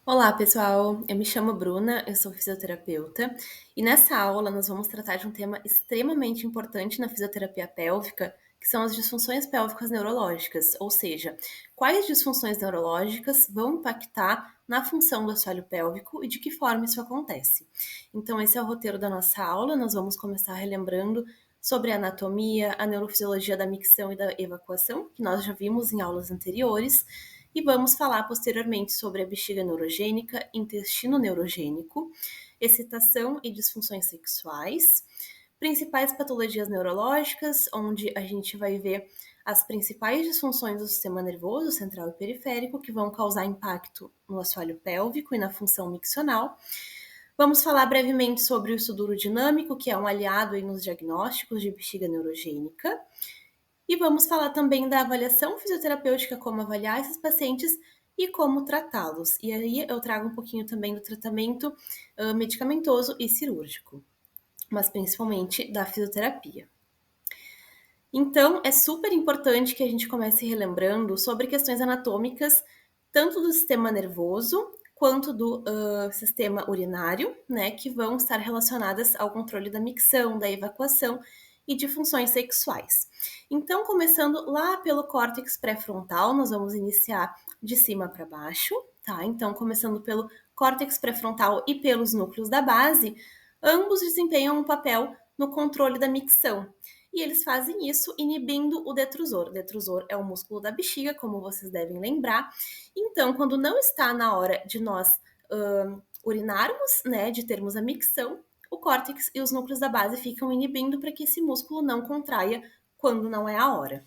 Olá, pessoal. Eu me chamo Bruna, eu sou fisioterapeuta e nessa aula nós vamos tratar de um tema extremamente importante na fisioterapia pélvica, que são as disfunções pélvicas neurológicas, ou seja, quais disfunções neurológicas vão impactar na função do assoalho pélvico e de que forma isso acontece. Então, esse é o roteiro da nossa aula. Nós vamos começar relembrando sobre a anatomia, a neurofisiologia da micção e da evacuação, que nós já vimos em aulas anteriores. E vamos falar posteriormente sobre a bexiga neurogênica, intestino neurogênico, excitação e disfunções sexuais, principais patologias neurológicas, onde a gente vai ver as principais disfunções do sistema nervoso central e periférico que vão causar impacto no assoalho pélvico e na função miccional. Vamos falar brevemente sobre o estudo urodinâmico, que é um aliado aí nos diagnósticos de bexiga neurogênica. E vamos falar também da avaliação fisioterapêutica, como avaliar esses pacientes e como tratá-los. E aí eu trago um pouquinho também do tratamento medicamentoso e cirúrgico, mas principalmente da fisioterapia. Então, é super importante que a gente comece relembrando sobre questões anatômicas, tanto do sistema nervoso quanto do sistema urinário, né, que vão estar relacionadas ao controle da micção, da evacuação e de funções sexuais. Então, começando lá pelo córtex pré-frontal, nós vamos iniciar de cima para baixo, tá? Então, começando pelo córtex pré-frontal e pelos núcleos da base, ambos desempenham um papel no controle da micção. E eles fazem isso inibindo o detrusor. O detrusor é o músculo da bexiga, como vocês devem lembrar. Então, quando não está na hora de nós urinarmos, né, de termos a micção, o córtex e os núcleos da base ficam inibindo para que esse músculo não contraia quando não é a hora.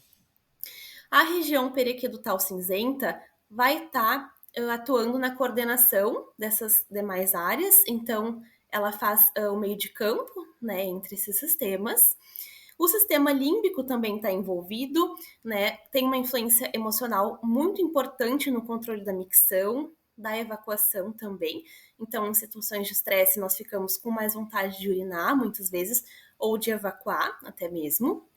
A região periaquedutal cinzenta vai estar atuando na coordenação dessas demais áreas, então ela faz o meio de campo, né, entre esses sistemas. O sistema límbico também está envolvido, né? Tem uma influência emocional muito importante no controle da micção, da evacuação também. Então, em situações de estresse, nós ficamos com mais vontade de urinar, muitas vezes, ou de evacuar, até mesmo.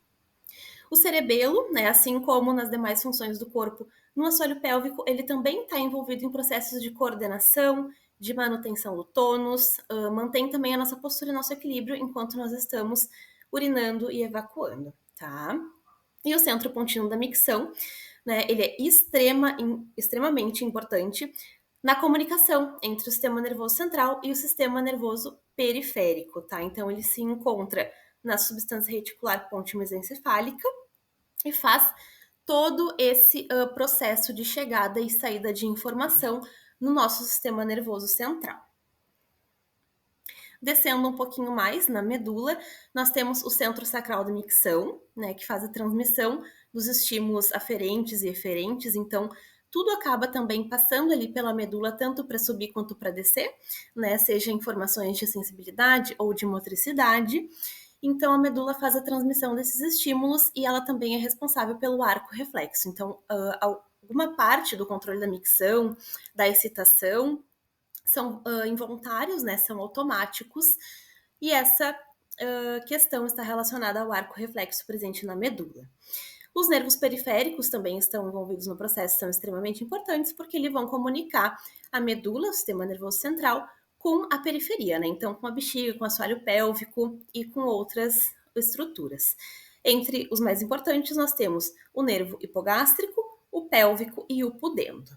O cerebelo, né, assim como nas demais funções do corpo, no assoalho pélvico, ele também está envolvido em processos de coordenação, de manutenção do tônus, mantém também a nossa postura e nosso equilíbrio enquanto nós estamos urinando e evacuando, tá? E o centro pontino da micção, né, ele é extremamente importante na comunicação entre o sistema nervoso central e o sistema nervoso periférico, tá? Então, ele se encontra na substância reticular pontimesencefálica e faz todo esse processo de chegada e saída de informação no nosso sistema nervoso central. Descendo um pouquinho mais na medula, nós temos o centro sacral da micção, né, que faz a transmissão dos estímulos aferentes e eferentes. Então, tudo acaba também passando ali pela medula, tanto para subir quanto para descer, né, seja informações de sensibilidade ou de motricidade. Então, a medula faz a transmissão desses estímulos e ela também é responsável pelo arco reflexo. Então, alguma parte do controle da micção, da excitação, são involuntários, né? São automáticos. E essa questão está relacionada ao arco reflexo presente na medula. Os nervos periféricos também estão envolvidos no processo, são extremamente importantes porque eles vão comunicar a medula, o sistema nervoso central, com a periferia, né? Então, com a bexiga, com o assoalho pélvico e com outras estruturas. Entre os mais importantes, nós temos o nervo hipogástrico, o pélvico e o pudendo.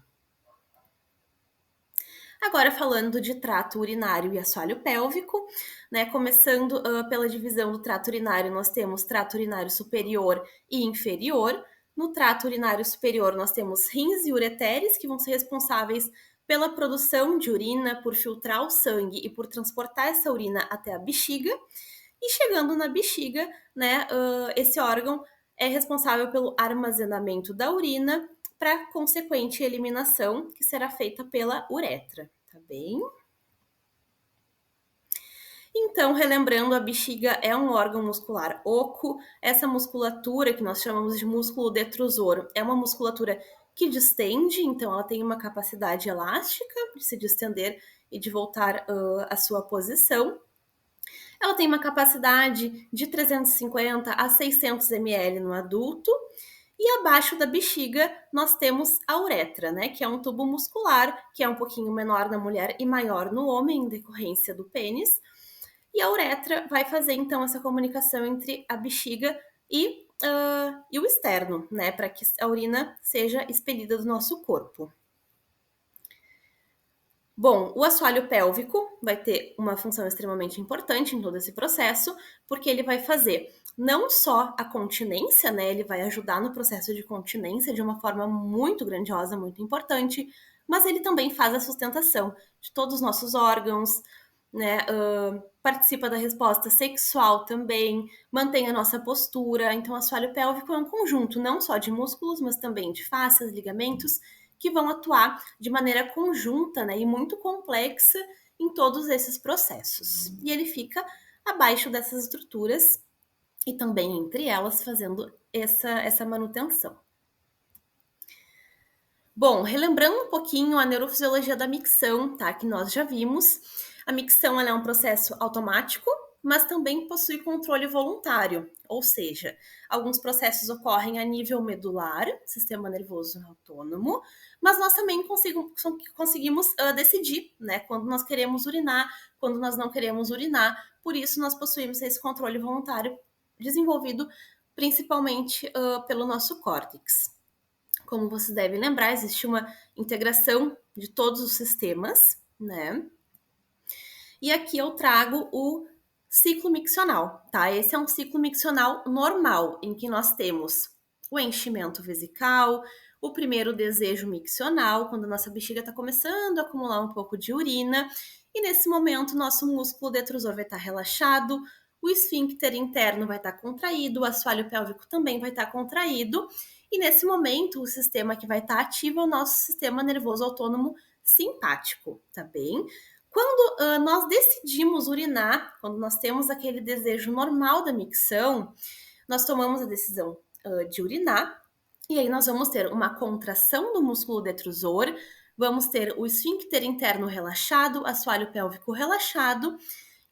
Agora, falando de trato urinário e assoalho pélvico, né? Começando pela divisão do trato urinário, nós temos trato urinário superior e inferior. No trato urinário superior, nós temos rins e ureteres, que vão ser responsáveis pela produção de urina, por filtrar o sangue e por transportar essa urina até a bexiga. E chegando na bexiga, né, esse órgão é responsável pelo armazenamento da urina para consequente eliminação, que será feita pela uretra, tá bem? Então, relembrando, a bexiga é um órgão muscular oco. Essa musculatura, que nós chamamos de músculo detrusor, é uma musculatura que distende, então ela tem uma capacidade elástica de se distender e de voltar à sua posição. Ela tem uma capacidade de 350 a 600 ml no adulto E abaixo da bexiga nós temos a uretra, né, que é um tubo muscular, que é um pouquinho menor na mulher e maior no homem, em decorrência do pênis. E a uretra vai fazer então essa comunicação entre a bexiga e o externo, né, para que a urina seja expelida do nosso corpo. Bom, o assoalho pélvico vai ter uma função extremamente importante em todo esse processo, porque ele vai fazer não só a continência, né? Ele vai ajudar no processo de continência de uma forma muito grandiosa, muito importante, mas ele também faz a sustentação de todos os nossos órgãos, né? Participa da resposta sexual também, mantém a nossa postura. Então, o assoalho pélvico é um conjunto não só de músculos, mas também de fáscias, ligamentos que vão atuar de maneira conjunta, né, e muito complexa em todos esses processos. E ele fica abaixo dessas estruturas e também entre elas fazendo essa manutenção. Bom, relembrando um pouquinho a neurofisiologia da micção, tá? Que nós já vimos. A micção é um processo automático, mas também possui controle voluntário, ou seja, alguns processos ocorrem a nível medular, sistema nervoso autônomo, mas nós também conseguimos decidir, né, quando nós queremos urinar, quando nós não queremos urinar. Por isso, nós possuímos esse controle voluntário desenvolvido principalmente pelo nosso córtex. Como você deve lembrar, existe uma integração de todos os sistemas, né? E aqui eu trago o ciclo miccional, tá? Esse é um ciclo miccional normal, em que nós temos o enchimento vesical, o primeiro desejo miccional, quando a nossa bexiga está começando a acumular um pouco de urina, e nesse momento nosso músculo detrusor vai estar relaxado, o esfíncter interno vai estar contraído, o assoalho pélvico também vai estar contraído, e nesse momento o sistema que vai estar ativo é o nosso sistema nervoso autônomo simpático, tá bem? Quando nós decidimos urinar, quando nós temos aquele desejo normal da micção, nós tomamos a decisão de urinar, e aí nós vamos ter uma contração do músculo detrusor, vamos ter o esfíncter interno relaxado, assoalho pélvico relaxado,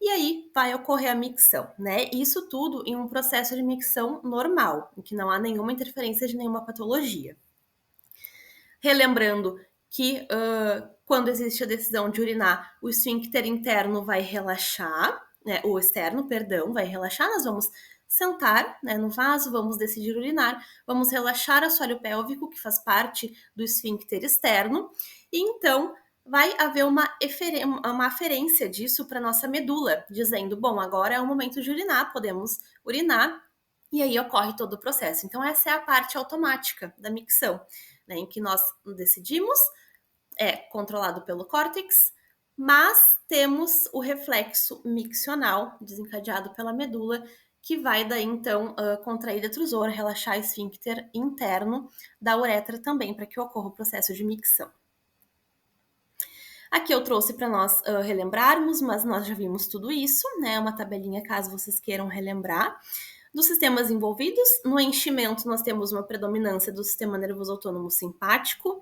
e aí vai ocorrer a micção, né? Isso tudo em um processo de micção normal, em que não há nenhuma interferência de nenhuma patologia. Relembrando que quando existe a decisão de urinar, o esfíncter interno vai relaxar, né, o externo, perdão, vai relaxar, nós vamos sentar, né, no vaso, vamos decidir urinar, vamos relaxar o assoalho pélvico, que faz parte do esfíncter externo, e então vai haver uma aferência disso para nossa medula, dizendo, bom, agora é o momento de urinar, podemos urinar, e aí ocorre todo o processo. Então, essa é a parte automática da micção, né, em que nós decidimos, é controlado pelo córtex, mas temos o reflexo miccional desencadeado pela medula, que vai daí então contrair detrusor, relaxar o esfíncter interno da uretra também, para que ocorra o processo de micção. Aqui eu trouxe para nós relembrarmos, mas nós já vimos tudo isso, né? Uma tabelinha caso vocês queiram relembrar. Dos sistemas envolvidos, no enchimento nós temos uma predominância do sistema nervoso autônomo simpático.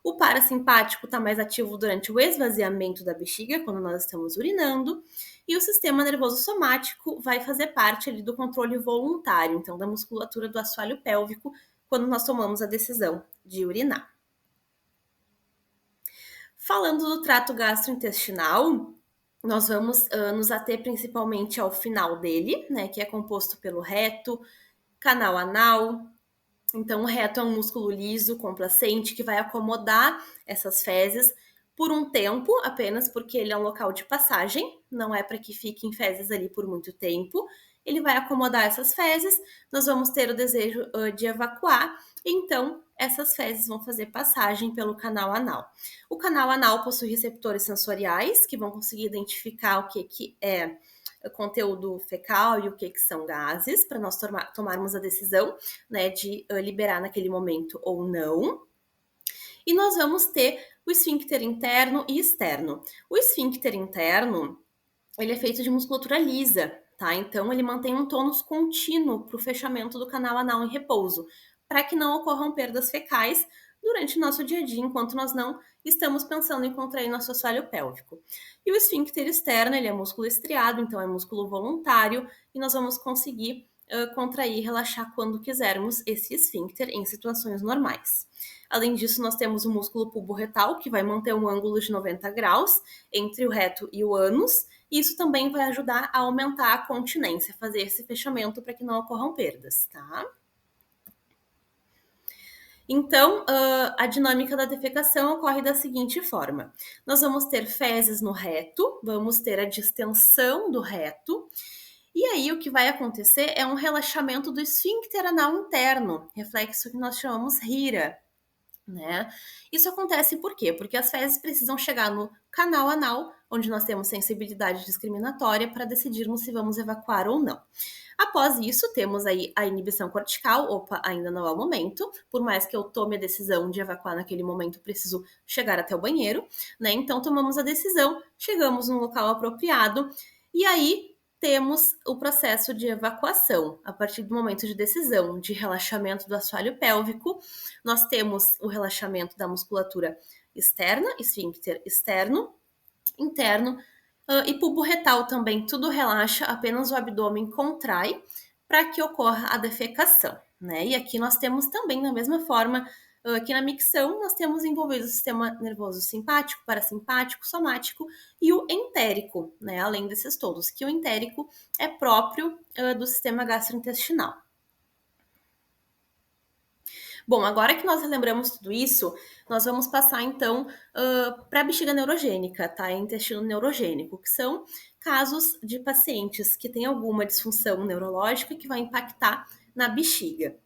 O parasimpático está mais ativo durante o esvaziamento da bexiga, quando nós estamos urinando. E o sistema nervoso somático vai fazer parte ali do controle voluntário, então da musculatura do assoalho pélvico, quando nós tomamos a decisão de urinar. Falando do trato gastrointestinal, nós vamos nos ater principalmente ao final dele, né, que é composto pelo reto, canal anal. Então, o reto é um músculo liso, complacente, que vai acomodar essas fezes por um tempo apenas, porque ele é um local de passagem, não é para que fiquem fezes ali por muito tempo. Ele vai acomodar essas fezes, nós vamos ter o desejo de evacuar, então essas fezes vão fazer passagem pelo canal anal. O canal anal possui receptores sensoriais que vão conseguir identificar o que é conteúdo fecal e o que são gases, para nós tomarmos a decisão, né, de liberar naquele momento ou não. E nós vamos ter o esfíncter interno e externo. O esfíncter interno, ele é feito de musculatura lisa, tá? Então, ele mantém um tônus contínuo para o fechamento do canal anal em repouso, para que não ocorram perdas fecais durante o nosso dia a dia, enquanto nós não estamos pensando em contrair nosso assoalho pélvico. E o esfíncter externo, ele é músculo estriado, então é músculo voluntário, e nós vamos conseguir contrair e relaxar quando quisermos esse esfíncter em situações normais. Além disso, nós temos o músculo pubo-retal, que vai manter um ângulo de 90 graus entre o reto e o ânus, e isso também vai ajudar a aumentar a continência, fazer esse fechamento para que não ocorram perdas, tá? Então, a dinâmica da defecação ocorre da seguinte forma: nós vamos ter fezes no reto, vamos ter a distensão do reto, e aí o que vai acontecer é um relaxamento do esfíncter anal interno, reflexo que nós chamamos RIRA, né? Isso acontece por quê? Porque as fezes precisam chegar no canal anal, onde nós temos sensibilidade discriminatória para decidirmos se vamos evacuar ou não. Após isso, temos aí a inibição cortical. Opa, ainda não é o momento. Por mais que eu tome a decisão de evacuar naquele momento, preciso chegar até o banheiro, né? Então, tomamos a decisão, chegamos no local apropriado e aí temos o processo de evacuação. A partir do momento de decisão de relaxamento do assoalho pélvico, nós temos o relaxamento da musculatura externa, esfíncter externo, interno, e pubo retal também, tudo relaxa, apenas o abdômen contrai para que ocorra a defecação, né? E aqui nós temos também, da mesma forma, aqui na micção, nós temos envolvido o sistema nervoso simpático, parasimpático, somático e o entérico, né? Além desses todos, que o entérico é próprio do sistema gastrointestinal. Bom, agora que nós relembramos tudo isso, nós vamos passar então para a bexiga neurogênica, tá? Intestino neurogênico, que são casos de pacientes que têm alguma disfunção neurológica que vai impactar na bexiga.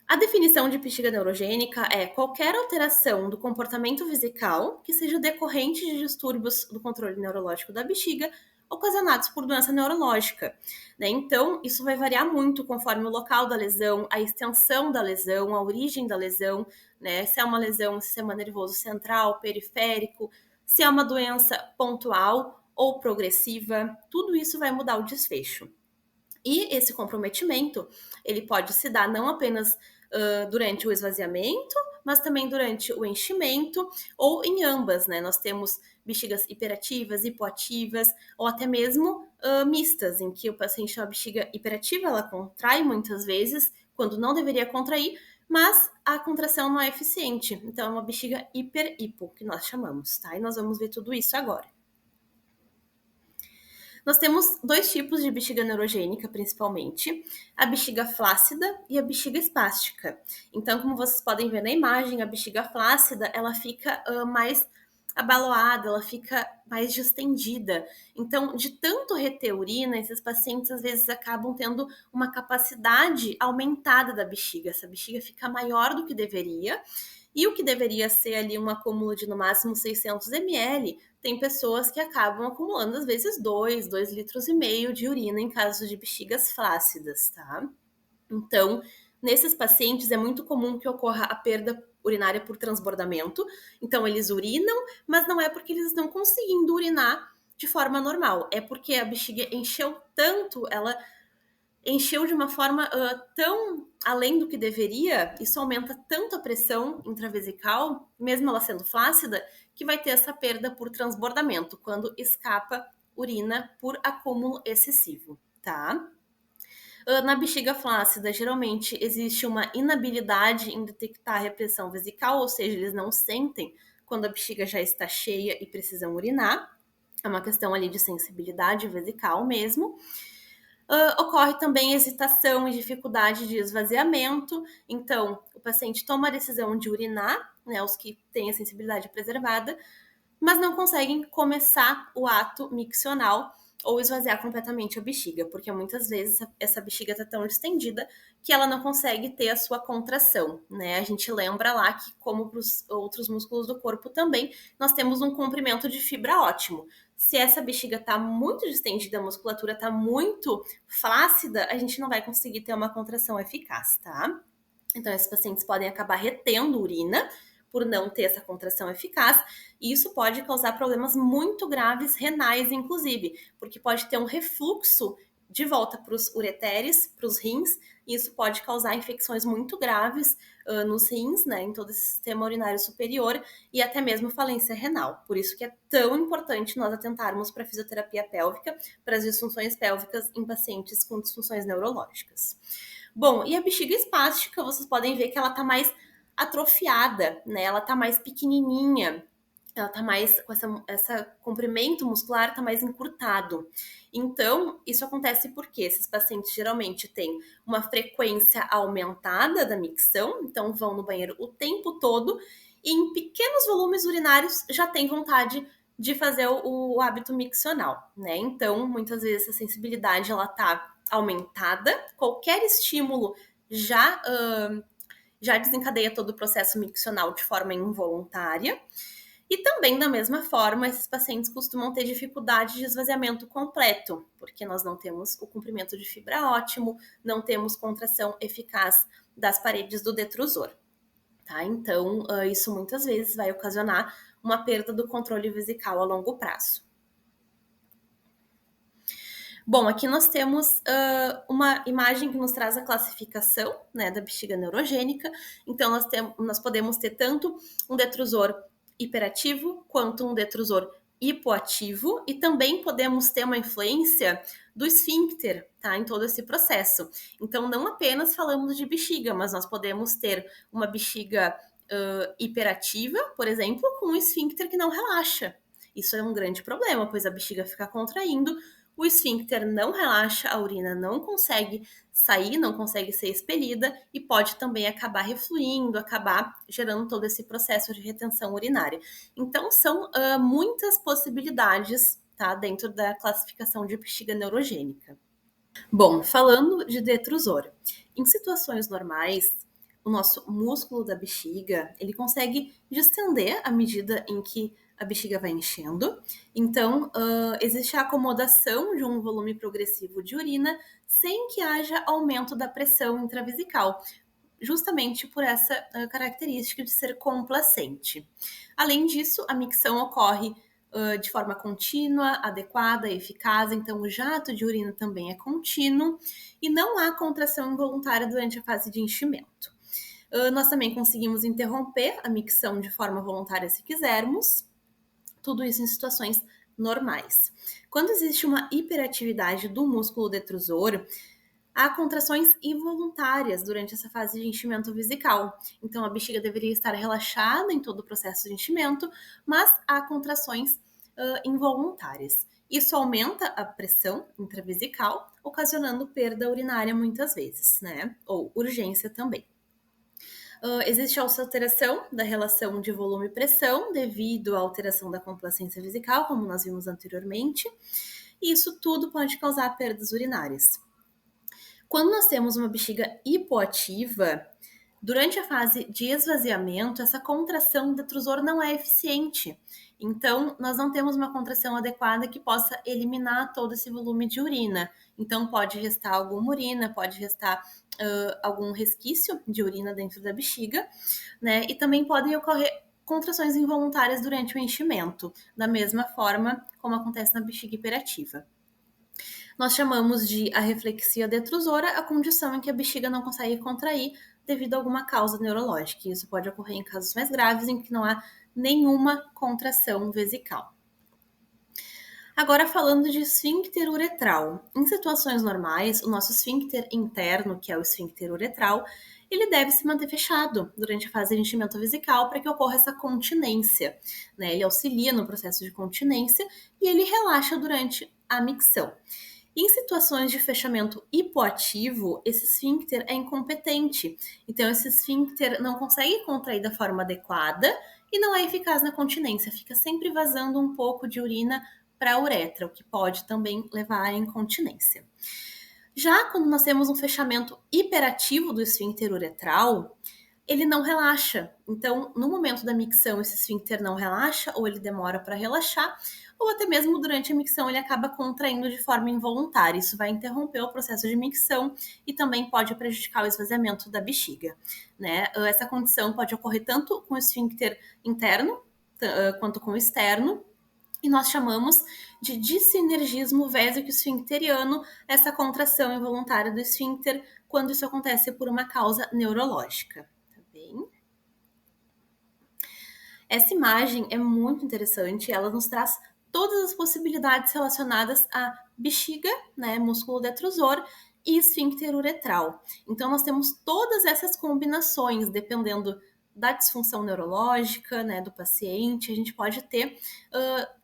A definição de bexiga neurogênica é qualquer alteração do comportamento vesical que seja decorrente de distúrbios do controle neurológico da bexiga ocasionados por doença neurológica, né? Então, isso vai variar muito conforme o local da lesão, a extensão da lesão, a origem da lesão, né? Se é uma lesão no sistema nervoso central, periférico, se é uma doença pontual ou progressiva, tudo isso vai mudar o desfecho. E esse comprometimento, ele pode se dar não apenas durante o esvaziamento, mas também durante o enchimento ou em ambas, né? Nós temos bexigas hiperativas, hipoativas ou até mesmo mistas, em que o paciente tem uma bexiga hiperativa, ela contrai muitas vezes quando não deveria contrair, mas a contração não é eficiente. Então, é uma bexiga hiper-hipo, que nós chamamos, tá? E nós vamos ver tudo isso agora. Nós temos dois tipos de bexiga neurogênica, principalmente, a bexiga flácida e a bexiga espástica. Então, como vocês podem ver na imagem, a bexiga flácida, ela fica mais abaloada, ela fica mais distendida. Então, de tanto reter urina, esses pacientes às vezes acabam tendo uma capacidade aumentada da bexiga. Essa bexiga fica maior do que deveria, e o que deveria ser ali um acúmulo de no máximo 600 ml, tem pessoas que acabam acumulando às vezes 2 litros e meio de urina em casos de bexigas flácidas, tá? Então, nesses pacientes é muito comum que ocorra a perda urinária por transbordamento. Então, eles urinam, mas não é porque eles estão conseguindo urinar de forma normal, é porque a bexiga encheu tanto, ela encheu de uma forma tão além do que deveria, isso aumenta tanto a pressão intravesical, mesmo ela sendo flácida, que vai ter essa perda por transbordamento, quando escapa urina por acúmulo excessivo, tá? Na bexiga flácida, geralmente existe uma inabilidade em detectar a repressão vesical, ou seja, eles não sentem quando a bexiga já está cheia e precisam urinar. É uma questão ali de sensibilidade vesical mesmo. Ocorre também hesitação e dificuldade de esvaziamento. Então, o paciente toma a decisão de urinar, né, os que têm a sensibilidade preservada, mas não conseguem começar o ato miccional ou esvaziar completamente a bexiga, porque muitas vezes essa bexiga está tão distendida que ela não consegue ter a sua contração, né? A gente lembra lá que, como para os outros músculos do corpo também, nós temos um comprimento de fibra ótimo. Se essa bexiga está muito distendida, a musculatura está muito flácida, a gente não vai conseguir ter uma contração eficaz, tá? Então, esses pacientes podem acabar retendo urina por não ter essa contração eficaz, e isso pode causar problemas muito graves renais, inclusive, porque pode ter um refluxo de volta para os ureteres, para os rins, e isso pode causar infecções muito graves nos rins, né, em todo esse sistema urinário superior e até mesmo falência renal. Por isso que é tão importante nós atentarmos para a fisioterapia pélvica, para as disfunções pélvicas em pacientes com disfunções neurológicas. Bom, e a bexiga espástica, vocês podem ver que ela está mais atrofiada, né? Ela está mais pequenininha, ela tá mais com essa comprimento muscular tá mais encurtado. Então, isso acontece porque esses pacientes geralmente têm uma frequência aumentada da micção, então vão no banheiro o tempo todo e em pequenos volumes urinários já tem vontade de fazer o hábito miccional, né? Então, muitas vezes essa sensibilidade ela tá aumentada, qualquer estímulo já já desencadeia todo o processo miccional de forma involuntária. E também, da mesma forma, esses pacientes costumam ter dificuldade de esvaziamento completo, porque nós não temos o comprimento de fibra ótimo, não temos contração eficaz das paredes do detrusor. Tá? Então, isso muitas vezes vai ocasionar uma perda do controle vesical a longo prazo. Bom, aqui nós temos uma imagem que nos traz a classificação, né, da bexiga neurogênica. Então, nós podemos ter tanto um detrusor hiperativo quanto um detrusor hipoativo e também podemos ter uma influência do esfíncter, tá, em todo esse processo. Então, não apenas falamos de bexiga, mas nós podemos ter uma bexiga hiperativa, por exemplo, com um esfíncter que não relaxa. Isso é um grande problema, pois a bexiga fica contraindo, o esfíncter não relaxa, a urina não consegue sair, não consegue ser expelida e pode também acabar refluindo, acabar gerando todo esse processo de retenção urinária. Então, são muitas possibilidades, tá, dentro da classificação de bexiga neurogênica. Bom, falando de detrusor, em situações normais, o nosso músculo da bexiga, ele consegue distender à medida em que a bexiga vai enchendo. Então, existe a acomodação de um volume progressivo de urina sem que haja aumento da pressão intravesical, justamente por essa característica de ser complacente. Além disso, a micção ocorre de forma contínua, adequada, eficaz, então o jato de urina também é contínuo e não há contração involuntária durante a fase de enchimento. Nós também conseguimos interromper a micção de forma voluntária se quisermos, tudo isso em situações normais. Quando existe uma hiperatividade do músculo detrusor, há contrações involuntárias durante essa fase de enchimento vesical. Então, a bexiga deveria estar relaxada em todo o processo de enchimento, mas há contrações involuntárias. Isso aumenta a pressão intravesical, ocasionando perda urinária muitas vezes, né? Ou urgência também. Existe a alteração da relação de volume e pressão devido à alteração da complacência vesical, como nós vimos anteriormente, e isso tudo pode causar perdas urinárias. Quando nós temos uma bexiga hipoativa, durante a fase de esvaziamento, essa contração do detrusor não é eficiente. Então, nós não temos uma contração adequada que possa eliminar todo esse volume de urina. Então, pode restar alguma urina, pode restar algum resquício de urina dentro da bexiga, né? E também podem ocorrer contrações involuntárias durante o enchimento, da mesma forma como acontece na bexiga hiperativa. Nós chamamos de arreflexia detrusora a condição em que a bexiga não consegue contrair devido a alguma causa neurológica. E isso pode ocorrer em casos mais graves em que não há nenhuma contração vesical. Agora, falando de esfíncter uretral. Em situações normais, o nosso esfíncter interno, que é o esfíncter uretral, ele deve se manter fechado durante a fase de enchimento vesical para que ocorra essa continência, né? Ele auxilia no processo de continência e ele relaxa durante a micção. Em situações de fechamento hipoativo, esse esfíncter é incompetente. Então, esse esfíncter não consegue contrair da forma adequada e não é eficaz na continência. Fica sempre vazando um pouco de urina para a uretra, o que pode também levar à incontinência. Já quando nós temos um fechamento hiperativo do esfíncter uretral, ele não relaxa. Então, no momento da micção, esse esfíncter não relaxa, ou ele demora para relaxar, ou até mesmo durante a micção ele acaba contraindo de forma involuntária. Isso vai interromper o processo de micção e também pode prejudicar o esvaziamento da bexiga, né? Essa condição pode ocorrer tanto com o esfíncter interno quanto com o externo, e nós chamamos de dissinergismo vésico-esfincteriano, essa contração involuntária do esfíncter, quando isso acontece por uma causa neurológica. Tá bem. Essa imagem é muito interessante, ela nos traz todas as possibilidades relacionadas à bexiga, né, músculo detrusor e esfíncter uretral. Então nós temos todas essas combinações, dependendo da disfunção neurológica, né, do paciente, a gente pode ter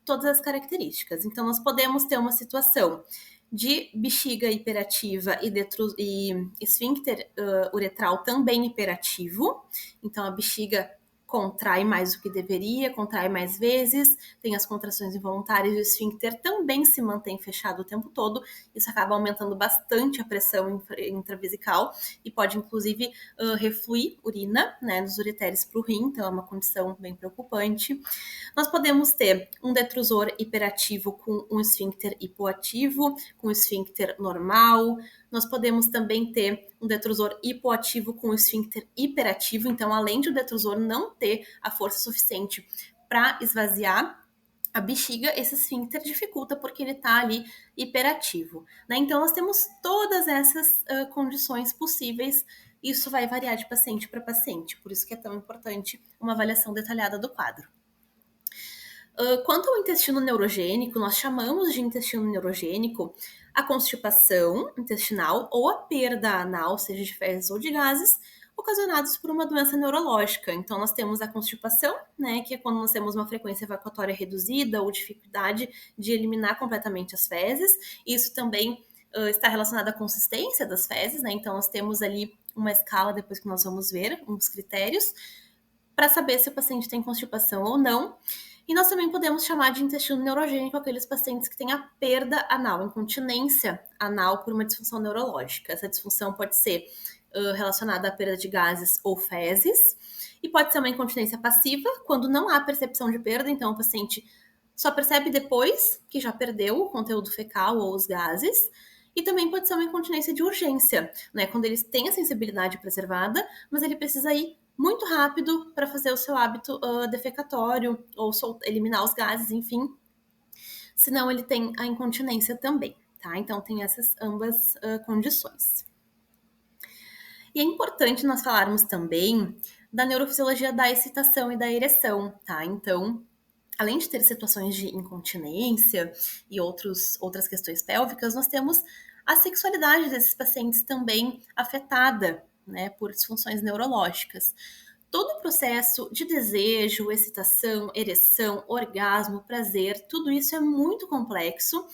todas as características. Então nós podemos ter uma situação de bexiga hiperativa e esfíncter uretral também hiperativo. Então a bexiga contrai mais do que deveria, contrai mais vezes, tem as contrações involuntárias e o esfíncter também se mantém fechado o tempo todo. Isso acaba aumentando bastante a pressão intravesical e pode, inclusive, refluir urina, né, dos ureteres para o rim, então é uma condição bem preocupante. Nós podemos ter um detrusor hiperativo com um esfíncter hipoativo, com um esfíncter normal. Nós podemos também ter um detrusor hipoativo com um esfíncter hiperativo, então além de o detrusor não ter a força suficiente para esvaziar a bexiga, esse esfíncter dificulta porque ele está ali hiperativo, né? Então nós temos todas essas condições possíveis. Isso vai variar de paciente para paciente, por isso que é tão importante uma avaliação detalhada do quadro. Quanto ao intestino neurogênico, nós chamamos de intestino neurogênico a constipação intestinal ou a perda anal, seja de fezes ou de gases, ocasionados por uma doença neurológica. Então, nós temos a constipação, né, que é quando nós temos uma frequência evacuatória reduzida ou dificuldade de eliminar completamente as fezes. Isso também está relacionado à consistência das fezes, né? Então, nós temos ali uma escala, depois que nós vamos ver, uns critérios, para saber se o paciente tem constipação ou não. E nós também podemos chamar de intestino neurogênico aqueles pacientes que têm a perda anal, incontinência anal por uma disfunção neurológica. Essa disfunção pode ser relacionada à perda de gases ou fezes, e pode ser uma incontinência passiva, quando não há percepção de perda, então o paciente só percebe depois que já perdeu o conteúdo fecal ou os gases. E também pode ser uma incontinência de urgência, né? Quando ele tem a sensibilidade preservada, mas ele precisa ir muito rápido para fazer o seu hábito defecatório ou eliminar os gases, enfim. Senão ele tem a incontinência também, tá? Então tem essas ambas condições. E é importante nós falarmos também da neurofisiologia da excitação e da ereção, tá? Então, além de ter situações de incontinência e outras questões pélvicas, nós temos a sexualidade desses pacientes também afetada, né, por disfunções neurológicas. Todo o processo de desejo, excitação, ereção, orgasmo, prazer, tudo isso é muito complexo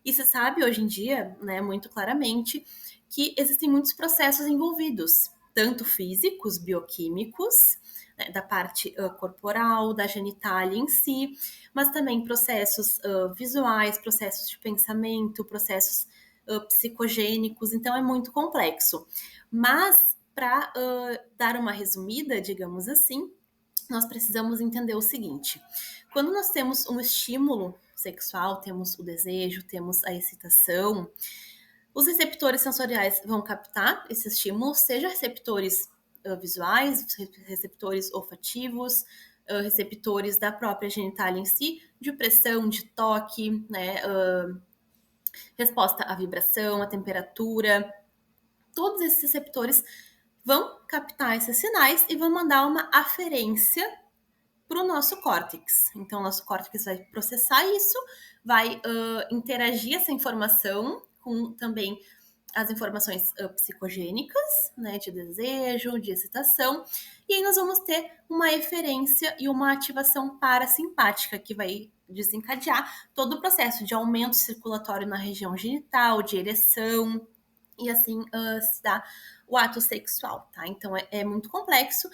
e se sabe hoje em dia, né, muito claramente, que existem muitos processos envolvidos, tanto físicos, bioquímicos, né, da parte corporal, da genitália em si, mas também processos visuais, processos de pensamento, processos psicogênicos, então é muito complexo. Mas, para dar uma resumida, digamos assim, nós precisamos entender o seguinte: quando nós temos um estímulo sexual, temos o desejo, temos a excitação, os receptores sensoriais vão captar esse estímulo, seja receptores visuais, receptores olfativos, receptores da própria genitália em si, de pressão, de toque, né, resposta à vibração, à temperatura. Todos esses receptores vão captar esses sinais e vão mandar uma aferência para o nosso córtex. Então, o nosso córtex vai processar isso, vai interagir essa informação com também as informações psicogênicas, né, de desejo, de excitação, e aí nós vamos ter uma eferência e uma ativação parasimpática que vai desencadear todo o processo de aumento circulatório na região genital, de ereção, e assim se dá o ato sexual, tá? Então é muito complexo.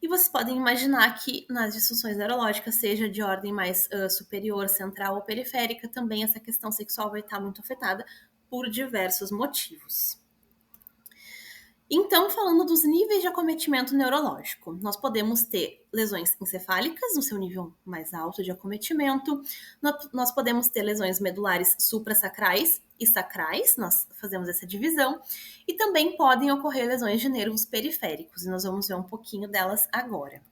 E vocês podem imaginar que nas disfunções neurológicas, seja de ordem mais superior, central ou periférica, também essa questão sexual vai estar muito afetada por diversos motivos. Então, falando dos níveis de acometimento neurológico, nós podemos ter lesões encefálicas no seu nível mais alto de acometimento, nós podemos ter lesões medulares suprassacrais e sacrais, nós fazemos essa divisão, e também podem ocorrer lesões de nervos periféricos, e nós vamos ver um pouquinho delas agora.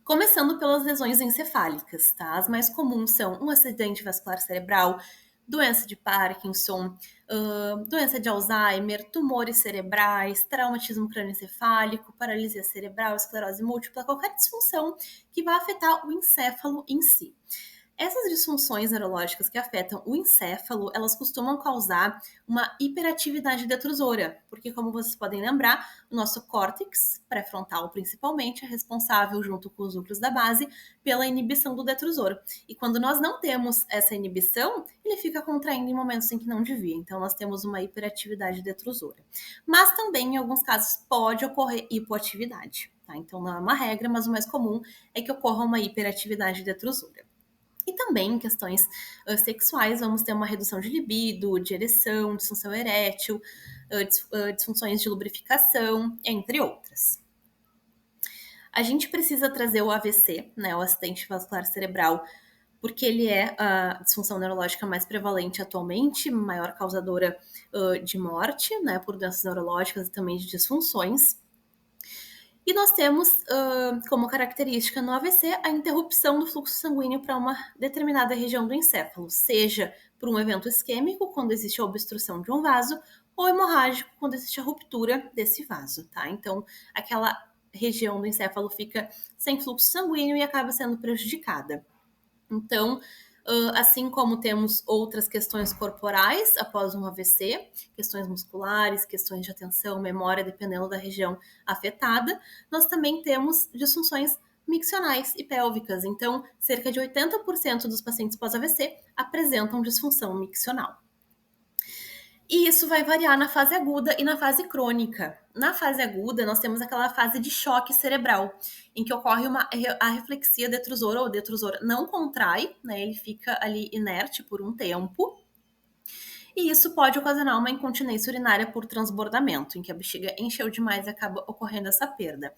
Começando pelas lesões encefálicas, tá? As mais comuns são um acidente vascular cerebral, doença de Parkinson, doença de Alzheimer, tumores cerebrais, traumatismo crânioencefálico, paralisia cerebral, esclerose múltipla, qualquer disfunção que vai afetar o encéfalo em si. Essas disfunções neurológicas que afetam o encéfalo, elas costumam causar uma hiperatividade detrusora, porque como vocês podem lembrar, o nosso córtex pré-frontal, principalmente, é responsável, junto com os núcleos da base, pela inibição do detrusor. E quando nós não temos essa inibição, ele fica contraindo em momentos em que não devia. Então, nós temos uma hiperatividade detrusora. Mas também, em alguns casos, pode ocorrer hipoatividade. Tá? Então, não é uma regra, mas o mais comum é que ocorra uma hiperatividade detrusora. E também em questões sexuais, vamos ter uma redução de libido, de ereção, disfunção erétil, disfunções de lubrificação, entre outras. A gente precisa trazer o AVC, né, o acidente vascular cerebral, porque ele é a disfunção neurológica mais prevalente atualmente, maior causadora de morte, né, por doenças neurológicas e também de disfunções. E nós temos como característica no AVC a interrupção do fluxo sanguíneo para uma determinada região do encéfalo, seja por um evento isquêmico, quando existe a obstrução de um vaso, ou hemorrágico, quando existe a ruptura desse vaso, tá? Então, aquela região do encéfalo fica sem fluxo sanguíneo e acaba sendo prejudicada. Então, assim como temos outras questões corporais após um AVC, questões musculares, questões de atenção, memória, dependendo da região afetada, nós também temos disfunções miccionais e pélvicas. Então, cerca de 80% dos pacientes pós-AVC apresentam disfunção miccional. E isso vai variar na fase aguda e na fase crônica. Na fase aguda, nós temos aquela fase de choque cerebral, em que ocorre a reflexia detrusora, ou o detrusor não contrai, né, ele fica ali inerte por um tempo, e isso pode ocasionar uma incontinência urinária por transbordamento, em que a bexiga encheu demais e acaba ocorrendo essa perda.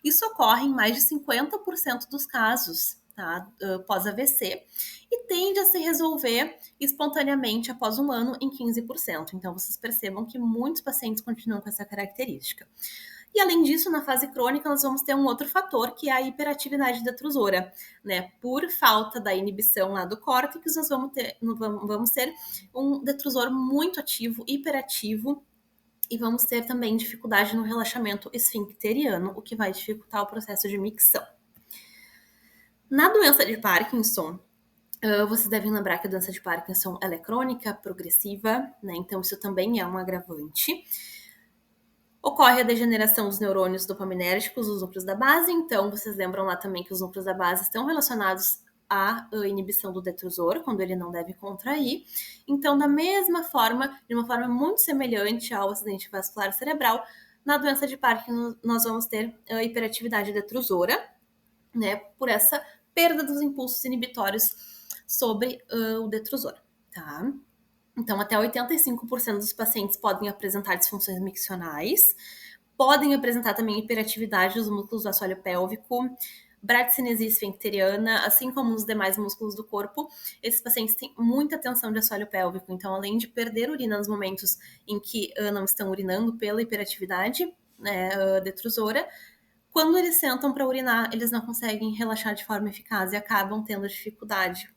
Isso ocorre em mais de 50% dos casos, tá, pós-AVC, e tende a se resolver espontaneamente após um ano em 15%. Então, vocês percebam que muitos pacientes continuam com essa característica. E além disso, na fase crônica, nós vamos ter um outro fator, que é a hiperatividade detrusora, né? Por falta da inibição lá do córtex, nós vamos ter um detrusor muito ativo, hiperativo, e vamos ter também dificuldade no relaxamento esfincteriano, o que vai dificultar o processo de micção. Na doença de Parkinson, vocês devem lembrar que a doença de Parkinson ela é crônica, progressiva, né? Então isso também é um agravante. Ocorre a degeneração dos neurônios dopaminérgicos dos núcleos da base, então vocês lembram lá também que os núcleos da base estão relacionados à inibição do detrusor, quando ele não deve contrair. Então, da mesma forma, de uma forma muito semelhante ao acidente vascular cerebral, na doença de Parkinson nós vamos ter a hiperatividade detrusora, né, por essa perda dos impulsos inibitórios sobre o detrusor, tá? Então, até 85% dos pacientes podem apresentar disfunções miccionais, podem apresentar também hiperatividade dos músculos do assoalho pélvico, bradicinesia esfincteriana, assim como os demais músculos do corpo. Esses pacientes têm muita tensão de assoalho pélvico, então, além de perder urina nos momentos em que não estão urinando pela hiperatividade, né, detrusora, quando eles sentam para urinar, eles não conseguem relaxar de forma eficaz e acabam tendo dificuldade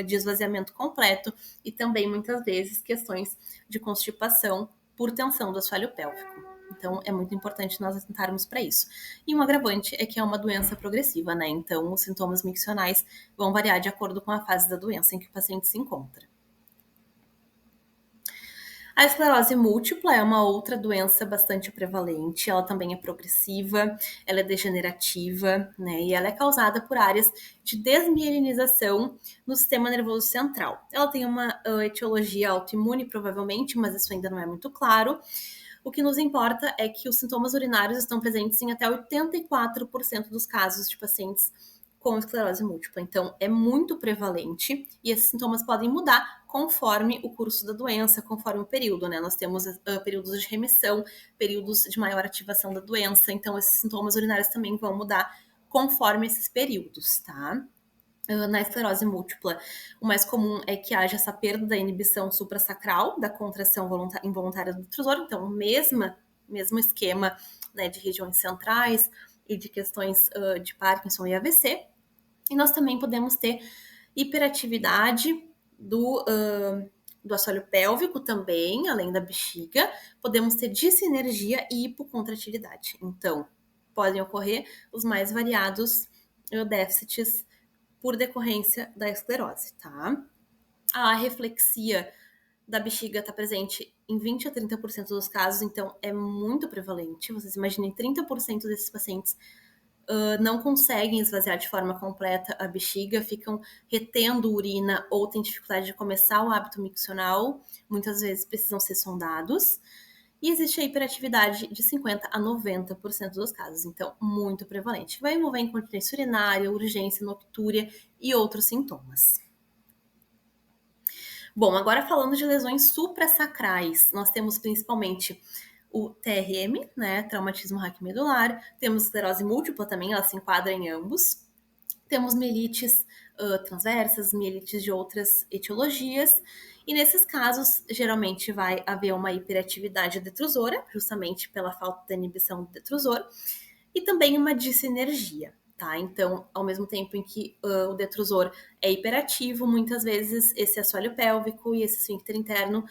de esvaziamento completo e também, muitas vezes, questões de constipação por tensão do assoalho pélvico. Então, é muito importante nós atentarmos para isso. E um agravante é que é uma doença progressiva, né? Então, os sintomas miccionais vão variar de acordo com a fase da doença em que o paciente se encontra. A esclerose múltipla é uma outra doença bastante prevalente, ela também é progressiva, ela é degenerativa, né, e ela é causada por áreas de desmielinização no sistema nervoso central. Ela tem uma etiologia autoimune, provavelmente, mas isso ainda não é muito claro. O que nos importa é que os sintomas urinários estão presentes em até 84% dos casos de pacientes com esclerose múltipla. Então, é muito prevalente e esses sintomas podem mudar conforme o curso da doença, conforme o período, né? Nós temos períodos de remissão, períodos de maior ativação da doença, então esses sintomas urinários também vão mudar conforme esses períodos, tá? Na esclerose múltipla, o mais comum é que haja essa perda da inibição suprasacral, da contração involuntária do detrusor, então mesmo esquema, né, de regiões centrais e de questões de Parkinson e AVC. E nós também podemos ter hiperatividade do assoalho pélvico também, além da bexiga, podemos ter dissinergia e hipocontratilidade. Então, podem ocorrer os mais variados déficits por decorrência da esclerose, tá? A reflexia da bexiga está presente em 20 a 30% dos casos, então é muito prevalente. Vocês imaginem, 30% desses pacientes não conseguem esvaziar de forma completa a bexiga, ficam retendo urina ou têm dificuldade de começar o hábito miccional, muitas vezes precisam ser sondados. E existe a hiperatividade de 50 a 90% dos casos, então muito prevalente. Vai envolver incontinência urinária, urgência, noctúria e outros sintomas. Bom, agora falando de lesões suprassacrais, nós temos principalmente o TRM, né, traumatismo raquimedular, temos esclerose múltipla também, ela se enquadra em ambos, temos mielites transversas, mielites de outras etiologias, e nesses casos, geralmente vai haver uma hiperatividade detrusora, justamente pela falta de inibição do detrusor, e também uma dissinergia. Tá? Então, ao mesmo tempo em que o detrusor é hiperativo, muitas vezes esse assoalho pélvico e esse esfíncter interno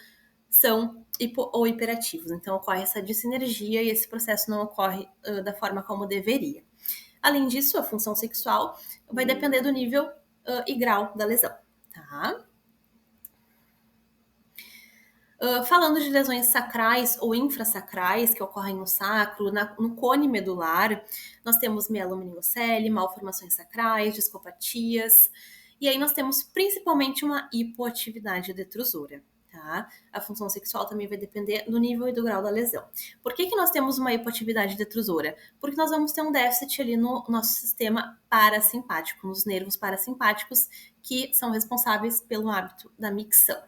são ou hiperativos. Então, ocorre essa dissinergia e esse processo não ocorre da forma como deveria. Além disso, a função sexual vai depender do nível e grau da lesão. Tá? Falando de lesões sacrais ou infrasacrais que ocorrem no sacro, no cone medular, nós temos mielomeningocele, malformações sacrais, discopatias, e aí nós temos principalmente uma hipoatividade detrusora. Tá? A função sexual também vai depender do nível e do grau da lesão. Por que nós temos uma hipoatividade detrusora? Porque nós vamos ter um déficit ali no nosso sistema parasimpático, nos nervos parasimpáticos, que são responsáveis pelo hábito da micção.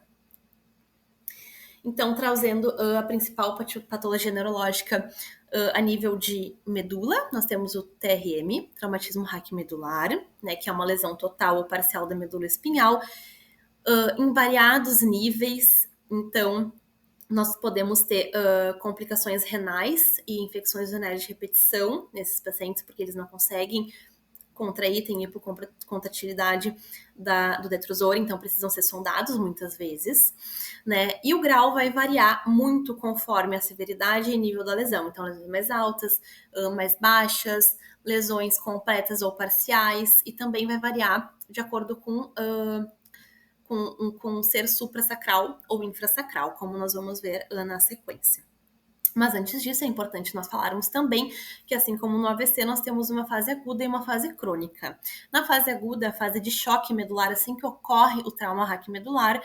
Então, trazendo a principal patologia neurológica a nível de medula, nós temos o TRM, traumatismo raquimedular, né, que é uma lesão total ou parcial da medula espinhal, em variados níveis. Então, nós podemos ter complicações renais e infecções urinárias de repetição nesses pacientes, porque eles não conseguem contrair, tem hipocontratilidade do detrusor, então precisam ser sondados muitas vezes, né? E o grau vai variar muito conforme a severidade e nível da lesão. Então, lesões mais altas, mais baixas, lesões completas ou parciais, e também vai variar de acordo com ser suprassacral ou infrasacral, como nós vamos ver na sequência. Mas antes disso, é importante nós falarmos também que, assim como no AVC, nós temos uma fase aguda e uma fase crônica. Na fase aguda, a fase de choque medular, assim que ocorre o trauma raquimedular,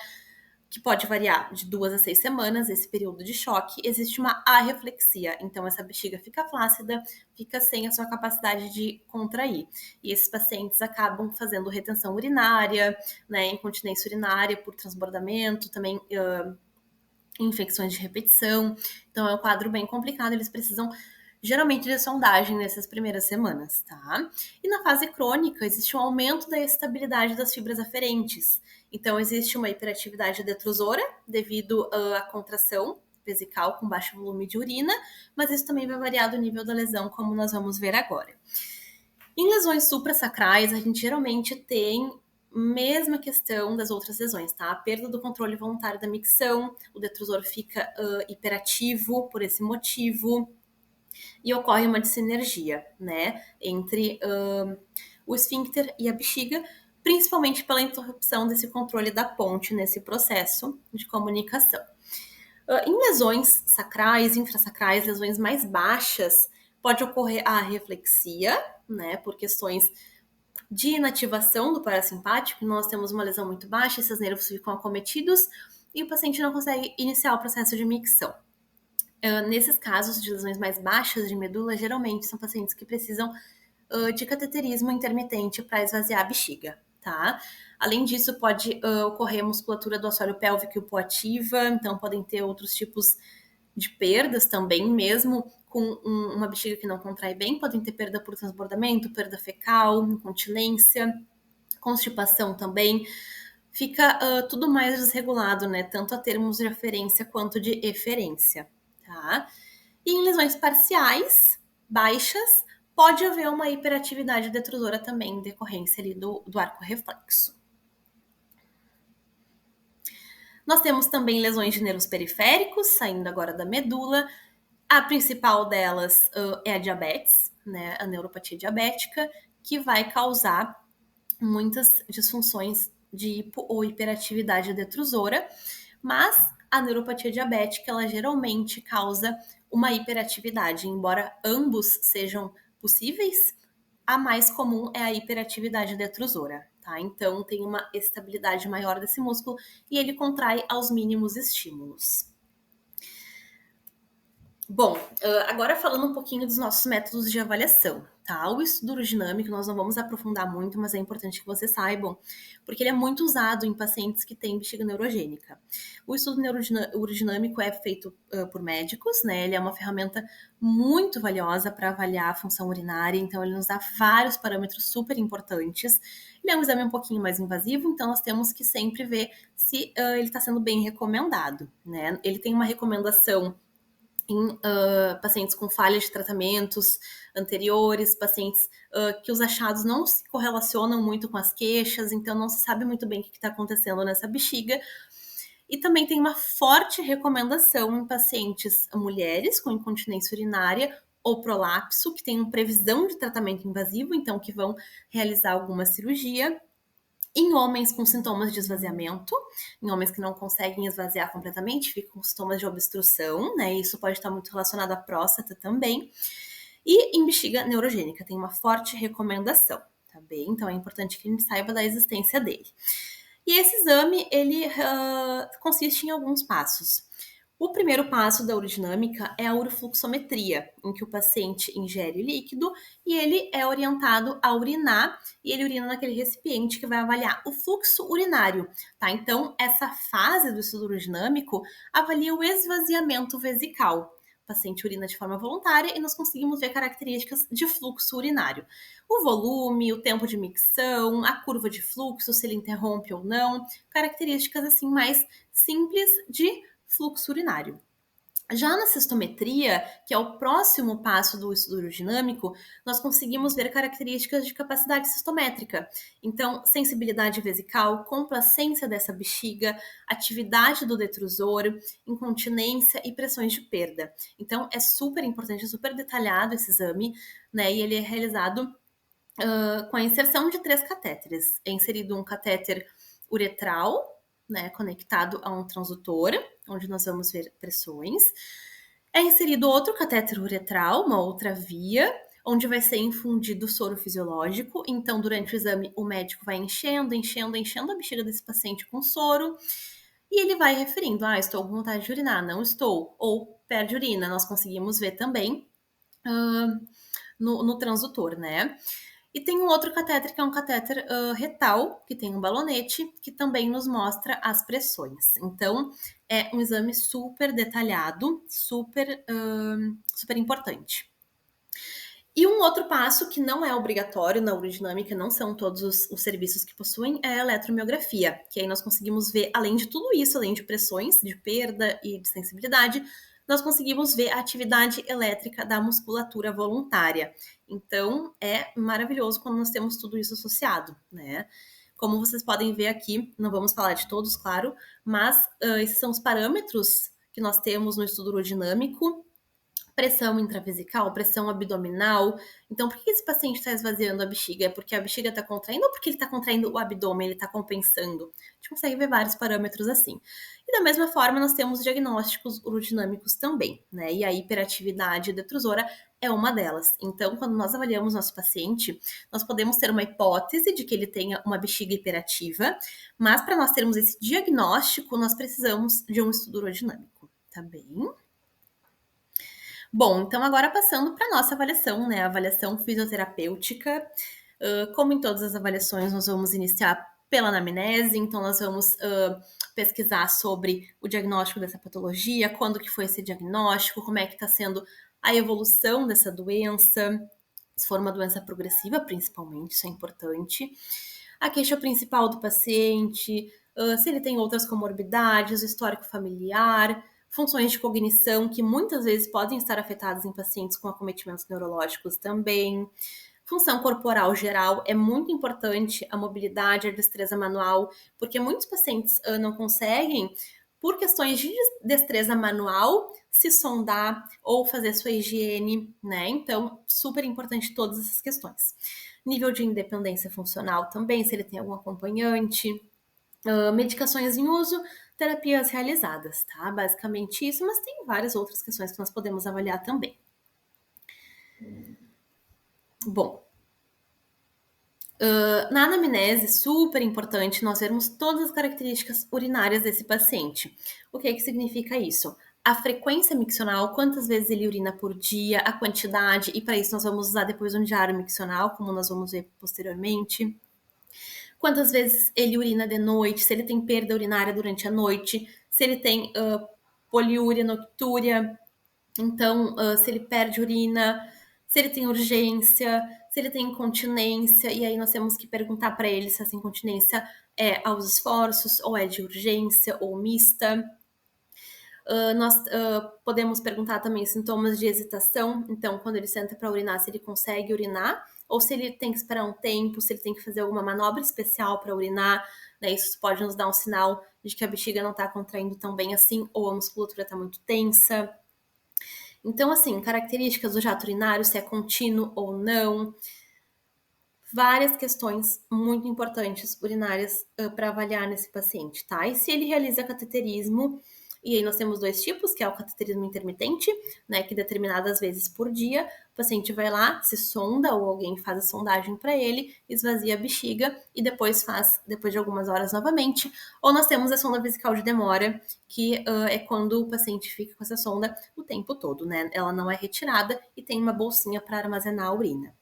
que pode variar de 2 a 6 semanas, esse período de choque, existe uma arreflexia. Então, essa bexiga fica flácida, fica sem a sua capacidade de contrair. E esses pacientes acabam fazendo retenção urinária, né, incontinência urinária por transbordamento, também infecções de repetição. Então, é um quadro bem complicado, eles precisam geralmente de sondagem nessas primeiras semanas, tá? E na fase crônica, existe um aumento da estabilidade das fibras aferentes. Então, existe uma hiperatividade detrusora devido à contração vesical com baixo volume de urina, mas isso também vai variar do nível da lesão, como nós vamos ver agora. Em lesões suprassacrais, a gente geralmente tem mesma questão das outras lesões, tá? A perda do controle voluntário da micção, o detrusor fica hiperativo por esse motivo, e ocorre uma dissinergia, né, entre o esfíncter e a bexiga, principalmente pela interrupção desse controle da ponte nesse processo de comunicação. Em lesões sacrais, infrasacrais, lesões mais baixas, pode ocorrer a reflexia, né, por questões de inativação do parasimpático. Nós temos uma lesão muito baixa, esses nervos ficam acometidos e o paciente não consegue iniciar o processo de micção. Nesses casos de lesões mais baixas de medula, geralmente são pacientes que precisam de cateterismo intermitente para esvaziar a bexiga, tá? Além disso, pode ocorrer musculatura do assoalho pélvico hipoativa, então podem ter outros tipos de perdas também, mesmo com uma bexiga que não contrai bem, podem ter perda por transbordamento, perda fecal, incontinência, constipação também. Fica tudo mais desregulado, né? Tanto a termos de aferência quanto de eferência, tá? E em lesões parciais, baixas, pode haver uma hiperatividade detrusora também em decorrência ali do arco reflexo. Nós temos também lesões de nervos periféricos, saindo agora da medula. A principal delas é a diabetes, né, a neuropatia diabética, que vai causar muitas disfunções de hipo ou hiperatividade detrusora, mas a neuropatia diabética, ela geralmente causa uma hiperatividade, embora ambos sejam possíveis, a mais comum é a hiperatividade detrusora, tá? Então tem uma estabilidade maior desse músculo e ele contrai aos mínimos estímulos. Bom, agora falando um pouquinho dos nossos métodos de avaliação, tá? O estudo urodinâmico nós não vamos aprofundar muito, mas é importante que vocês saibam, porque ele é muito usado em pacientes que têm bexiga neurogênica. O estudo urodinâmico é feito por médicos, né? Ele é uma ferramenta muito valiosa para avaliar a função urinária, então ele nos dá vários parâmetros super importantes. Ele é um exame um pouquinho mais invasivo, então nós temos que sempre ver se ele está sendo bem recomendado, né? Ele tem uma recomendação em pacientes com falhas de tratamentos anteriores, pacientes que os achados não se correlacionam muito com as queixas, então não se sabe muito bem o que está acontecendo nessa bexiga. E também tem uma forte recomendação em pacientes mulheres com incontinência urinária ou prolapso, que tem previsão de tratamento invasivo, então que vão realizar alguma cirurgia. Em homens com sintomas de esvaziamento, em homens que não conseguem esvaziar completamente, ficam com sintomas de obstrução, né? Isso pode estar muito relacionado à próstata também. E em bexiga neurogênica, tem uma forte recomendação, tá bem? Então é importante que a gente saiba da existência dele. E esse exame, ele consiste em alguns passos. O primeiro passo da urodinâmica é a urofluxometria, em que o paciente ingere líquido e ele é orientado a urinar, e ele urina naquele recipiente que vai avaliar o fluxo urinário, tá? Então, essa fase do estudo urodinâmico avalia o esvaziamento vesical. O paciente urina de forma voluntária e nós conseguimos ver características de fluxo urinário. O volume, o tempo de micção, a curva de fluxo, se ele interrompe ou não, características assim mais simples de fluxo urinário. Já na cistometria, que é o próximo passo do estudo urodinâmico, nós conseguimos ver características de capacidade cistométrica. Então, sensibilidade vesical, complacência dessa bexiga, atividade do detrusor, incontinência e pressões de perda. Então, é super importante, é super detalhado esse exame, né? E ele é realizado com a inserção de 3 catéteres. É inserido um catéter uretral, né, conectado a um transdutor, onde nós vamos ver pressões. É inserido outro catéter uretral, uma outra via, onde vai ser infundido soro fisiológico. Então, durante o exame, o médico vai enchendo a bexiga desse paciente com soro. E ele vai referindo, estou com vontade de urinar, não estou. Ou perde urina, nós conseguimos ver também no transdutor, né? E tem um outro catéter, que é um catéter retal, que tem um balonete, que também nos mostra as pressões. Então, é um exame super detalhado, super importante. E um outro passo que não é obrigatório na urodinâmica, não são todos os serviços que possuem, é a eletromiografia, que aí nós conseguimos ver, além de tudo isso, além de pressões, de perda e de sensibilidade, nós conseguimos ver a atividade elétrica da musculatura voluntária. Então, é maravilhoso quando nós temos tudo isso associado, né? Como vocês podem ver aqui, não vamos falar de todos, claro, mas esses são os parâmetros que nós temos no estudo urodinâmico: pressão intravesical, pressão abdominal. Então, por que esse paciente está esvaziando a bexiga? É porque a bexiga está contraindo ou porque ele está contraindo o abdômen, ele está compensando? A gente consegue ver vários parâmetros assim. E da mesma forma, nós temos diagnósticos urodinâmicos também, né? E a hiperatividade detrusora é uma delas. Então, quando nós avaliamos nosso paciente, nós podemos ter uma hipótese de que ele tenha uma bexiga hiperativa, mas para nós termos esse diagnóstico, nós precisamos de um estudo urodinâmico, tá bem? Bom, então agora passando para a nossa avaliação, né? A avaliação fisioterapêutica. Como em todas as avaliações, nós vamos iniciar pela anamnese, então nós vamos pesquisar sobre o diagnóstico dessa patologia, quando que foi esse diagnóstico, como é que está sendo a evolução dessa doença, se for uma doença progressiva, principalmente, isso é importante. A queixa principal do paciente, se ele tem outras comorbidades, o histórico familiar, funções de cognição que muitas vezes podem estar afetadas em pacientes com acometimentos neurológicos também. Função corporal geral é muito importante, a mobilidade, a destreza manual, porque muitos pacientes não conseguem por questões de destreza manual, se sondar ou fazer sua higiene, né? Então, super importante todas essas questões. Nível de independência funcional também, se ele tem algum acompanhante, medicações em uso, terapias realizadas, tá? Basicamente isso, mas tem várias outras questões que nós podemos avaliar também. Bom, na anamnese, super importante nós vermos todas as características urinárias desse paciente. O que significa isso? A frequência miccional, quantas vezes ele urina por dia, a quantidade, e para isso nós vamos usar depois um diário miccional, como nós vamos ver posteriormente. Quantas vezes ele urina de noite, se ele tem perda urinária durante a noite, se ele tem poliúria, noctúria, então se ele perde urina, se ele tem urgência, se ele tem incontinência, e aí nós temos que perguntar para ele se essa incontinência é aos esforços, ou é de urgência, ou mista. Nós podemos perguntar também sintomas de hesitação, então quando ele senta para urinar, se ele consegue urinar, ou se ele tem que esperar um tempo, se ele tem que fazer alguma manobra especial para urinar, né? Isso pode nos dar um sinal de que a bexiga não está contraindo tão bem assim, ou a musculatura está muito tensa. Então, assim, características do jato urinário, se é contínuo ou não. Várias questões muito importantes urinárias para avaliar nesse paciente, tá? E se ele realiza cateterismo, e aí nós temos dois tipos, que é o cateterismo intermitente, né, que determinadas vezes por dia, o paciente vai lá, se sonda, ou alguém faz a sondagem para ele, esvazia a bexiga e depois faz, depois de algumas horas novamente. Ou nós temos a sonda vesical de demora, que é quando o paciente fica com essa sonda o tempo todo, né? Ela não é retirada e tem uma bolsinha para armazenar a urina.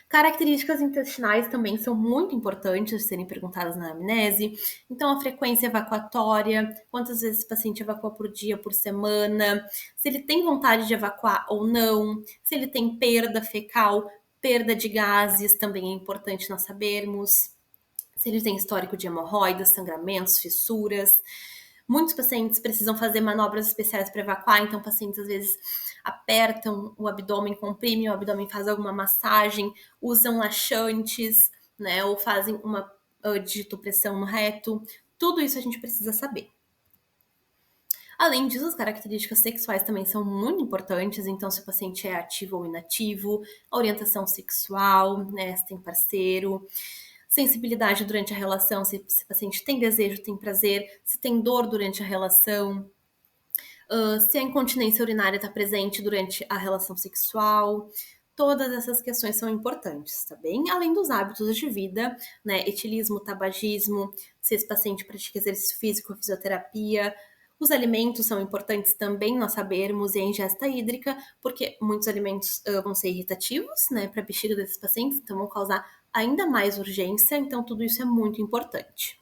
Características intestinais também são muito importantes de serem perguntadas na anamnese. Então, a frequência evacuatória, quantas vezes o paciente evacua por dia, por semana, se ele tem vontade de evacuar ou não, se ele tem perda fecal, perda de gases, também é importante nós sabermos. Se ele tem histórico de hemorroidas, sangramentos, fissuras. Muitos pacientes precisam fazer manobras especiais para evacuar, então pacientes às vezes apertam o abdômen, comprimem o abdômen, fazem alguma massagem, usam laxantes, né, ou fazem uma digitopressão no reto. Tudo isso a gente precisa saber. Além disso, as características sexuais também são muito importantes, então se o paciente é ativo ou inativo, a orientação sexual, né, se tem parceiro, sensibilidade durante a relação, se o paciente tem desejo, tem prazer, se tem dor durante a relação, se a incontinência urinária está presente durante a relação sexual. Todas essas questões são importantes, tá bem? Além dos hábitos de vida, né? Etilismo, tabagismo, se esse paciente pratica exercício físico, fisioterapia. Os alimentos são importantes também nós sabermos, e a ingesta hídrica, porque muitos alimentos vão ser irritativos, né, para a bexiga desses pacientes, então vão causar ainda mais urgência, então tudo isso é muito importante.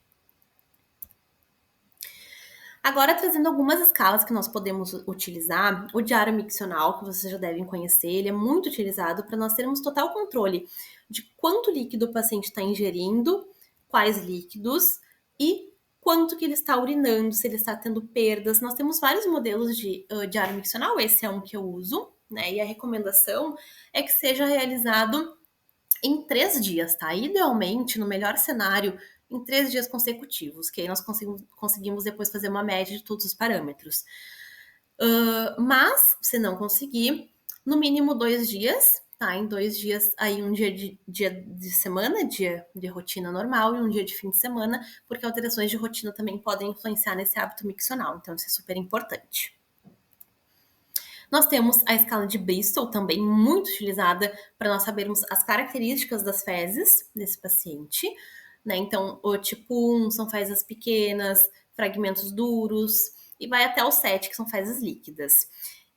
Agora, trazendo algumas escalas que nós podemos utilizar, o diário miccional, que vocês já devem conhecer, ele é muito utilizado para nós termos total controle de quanto líquido o paciente está ingerindo, quais líquidos e quanto que ele está urinando, se ele está tendo perdas. Nós temos vários modelos de diário miccional, esse é um que eu uso, né? E a recomendação é que seja realizado em 3 dias, tá? Idealmente, no melhor cenário, em 3 dias consecutivos, que aí nós conseguimos depois fazer uma média de todos os parâmetros. Mas, se não conseguir, no mínimo 2 dias, tá? Em 2 dias, aí um dia de semana, dia de rotina normal, e um dia de fim de semana, porque alterações de rotina também podem influenciar nesse hábito miccional, então isso é super importante. Nós temos a escala de Bristol, também muito utilizada para nós sabermos as características das fezes desse paciente, né? Então, o tipo 1 são fezes pequenas, fragmentos duros, e vai até o 7, que são fezes líquidas.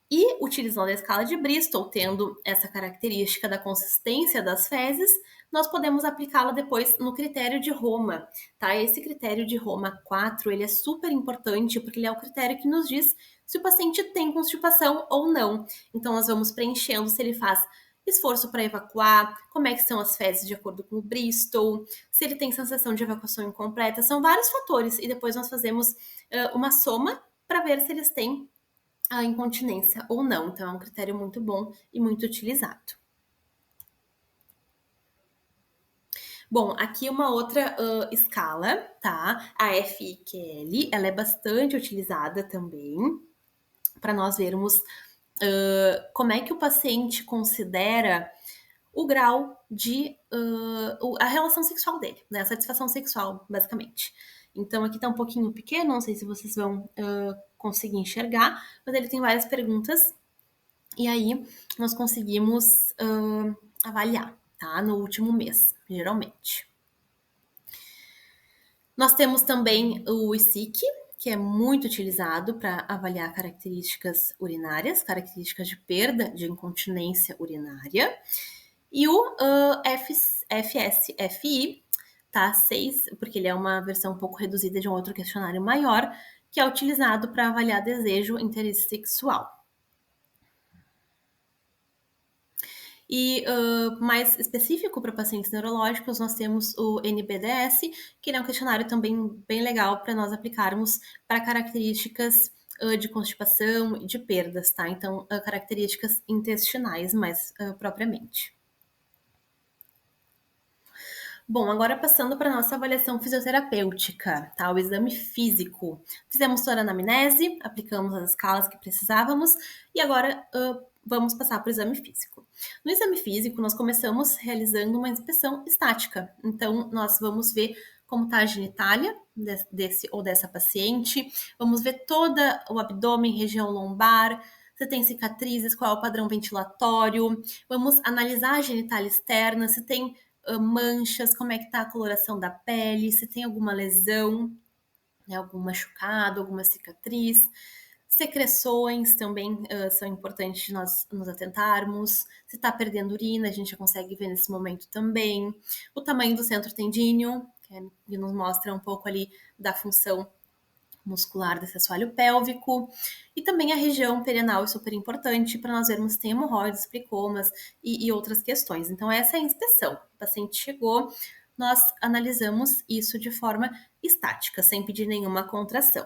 E utilizando a escala de Bristol, tendo essa característica da consistência das fezes, nós podemos aplicá-la depois no critério de Roma, tá? Esse critério de Roma 4, ele é super importante porque ele é o critério que nos diz se o paciente tem constipação ou não. Então, nós vamos preenchendo se ele faz esforço para evacuar, como é que são as fezes de acordo com o Bristol, se ele tem sensação de evacuação incompleta, são vários fatores, e depois nós fazemos uma soma para ver se eles têm a incontinência ou não. Então, é um critério muito bom e muito utilizado. Bom, aqui uma outra escala, tá? A FIQL, ela é bastante utilizada também para nós vermos como é que o paciente considera o grau de a relação sexual dele, né? A satisfação sexual, basicamente. Então aqui tá um pouquinho pequeno, não sei se vocês vão conseguir enxergar, mas ele tem várias perguntas e aí nós conseguimos avaliar, tá? No último mês, geralmente. Nós temos também o ISIC, que é muito utilizado para avaliar características urinárias, características de perda de incontinência urinária. E o FSFI, tá? 6, porque ele é uma versão um pouco reduzida de um outro questionário maior, que é utilizado para avaliar desejo e interesse sexual. E mais específico para pacientes neurológicos, nós temos o NBDS, que é um questionário também bem legal para nós aplicarmos para características de constipação e de perdas, tá? Então, características intestinais mais propriamente. Bom, agora passando para nossa avaliação fisioterapêutica, tá? O exame físico. Fizemos toda a anamnese, aplicamos as escalas que precisávamos e agora vamos passar para o exame físico. No exame físico, nós começamos realizando uma inspeção estática. Então, nós vamos ver como está a genitália desse ou dessa paciente, vamos ver todo o abdômen, região lombar, se tem cicatrizes, qual é o padrão ventilatório, vamos analisar a genitália externa, se tem manchas, como é que tá a coloração da pele, se tem alguma lesão, né, algum machucado, alguma cicatriz. Secreções também são importantes de nós nos atentarmos. Se está perdendo urina, a gente já consegue ver nesse momento também. O tamanho do centro tendíneo, que nos mostra um pouco ali da função muscular desse assoalho pélvico. E também a região perianal é super importante para nós vermos se tem hemorroides, plicomas e outras questões. Então, essa é a inspeção. O paciente chegou, nós analisamos isso de forma estática, sem pedir nenhuma contração.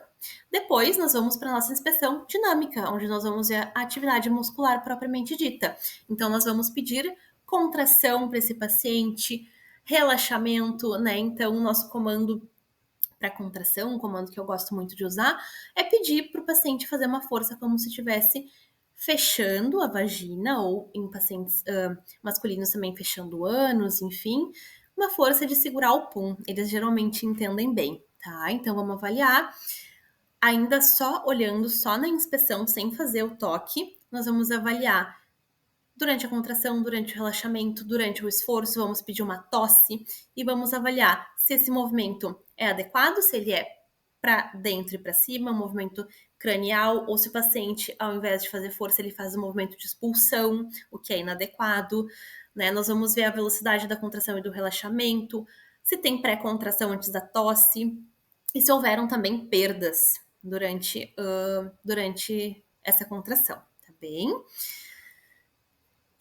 Depois, nós vamos para a nossa inspeção dinâmica, onde nós vamos ver a atividade muscular propriamente dita. Então, nós vamos pedir contração para esse paciente, relaxamento, né? Então, o nosso comando para contração, um comando que eu gosto muito de usar, é pedir para o paciente fazer uma força como se estivesse fechando a vagina, ou em pacientes masculinos também fechando o ânus, enfim, uma força de segurar o pum. Eles geralmente entendem bem, tá? Então vamos avaliar. Ainda só olhando, só na inspeção, sem fazer o toque, nós vamos avaliar durante a contração, durante o relaxamento, durante o esforço, vamos pedir uma tosse e vamos avaliar se esse movimento é adequado, se ele é para dentro e para cima, um movimento cranial, ou se o paciente, ao invés de fazer força, ele faz um movimento de expulsão, o que é inadequado. Né? Nós vamos ver a velocidade da contração e do relaxamento, se tem pré-contração antes da tosse, e se houveram também perdas durante essa contração, tá bem?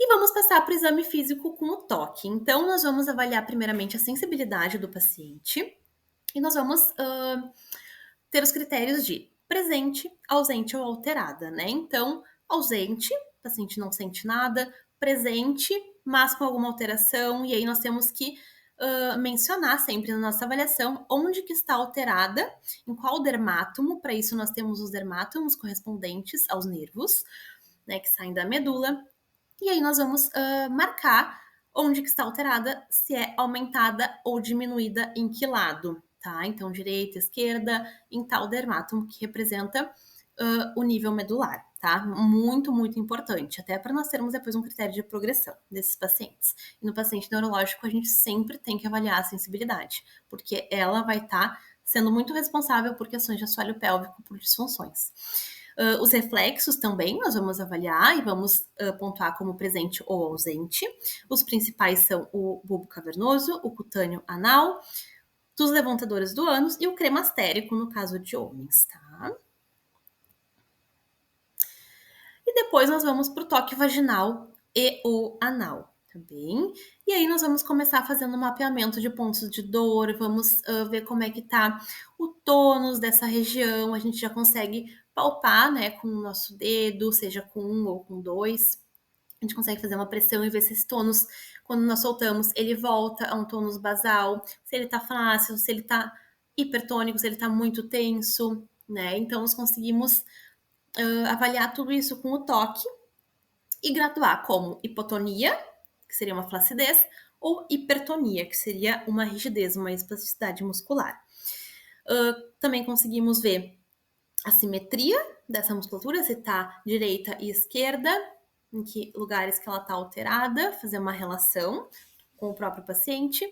E vamos passar para o exame físico com o toque. Então, nós vamos avaliar primeiramente a sensibilidade do paciente e nós vamos ter os critérios de presente, ausente ou alterada, né? Então, ausente, o paciente não sente nada, presente, mas com alguma alteração, e aí nós temos que mencionar sempre na nossa avaliação onde que está alterada, em qual dermátomo, para isso nós temos os dermátomos correspondentes aos nervos, né, que saem da medula, e aí nós vamos marcar onde que está alterada, se é aumentada ou diminuída em que lado, tá? Então, direita, esquerda, em tal dermátomo que representa o nível medular, tá? Muito, muito importante, até para nós termos depois um critério de progressão desses pacientes. E no paciente neurológico, a gente sempre tem que avaliar a sensibilidade, porque ela vai estar sendo muito responsável por questões de assoalho pélvico, por disfunções. Os reflexos também nós vamos avaliar e vamos pontuar como presente ou ausente. Os principais são o bulbo cavernoso, o cutâneo anal, dos levantadores do ânus e o cremastérico no caso de homens, tá? E depois nós vamos para o toque vaginal e o anal, tá bem? E aí nós vamos começar fazendo um mapeamento de pontos de dor, vamos ver como é que tá o tônus dessa região, a gente já consegue palpar, né, com o nosso dedo, seja com um ou com dois, A gente consegue fazer uma pressão e ver se esse tônus, quando nós soltamos, ele volta a um tônus basal, se ele tá flácido, se ele tá hipertônico, se ele tá muito tenso, né? Então, nós conseguimos avaliar tudo isso com o toque e graduar como hipotonia, que seria uma flacidez, ou hipertonia, que seria uma rigidez, uma espasticidade muscular. Também conseguimos ver a simetria dessa musculatura, se está direita e esquerda, em que lugares que ela está alterada, fazer uma relação com o próprio paciente.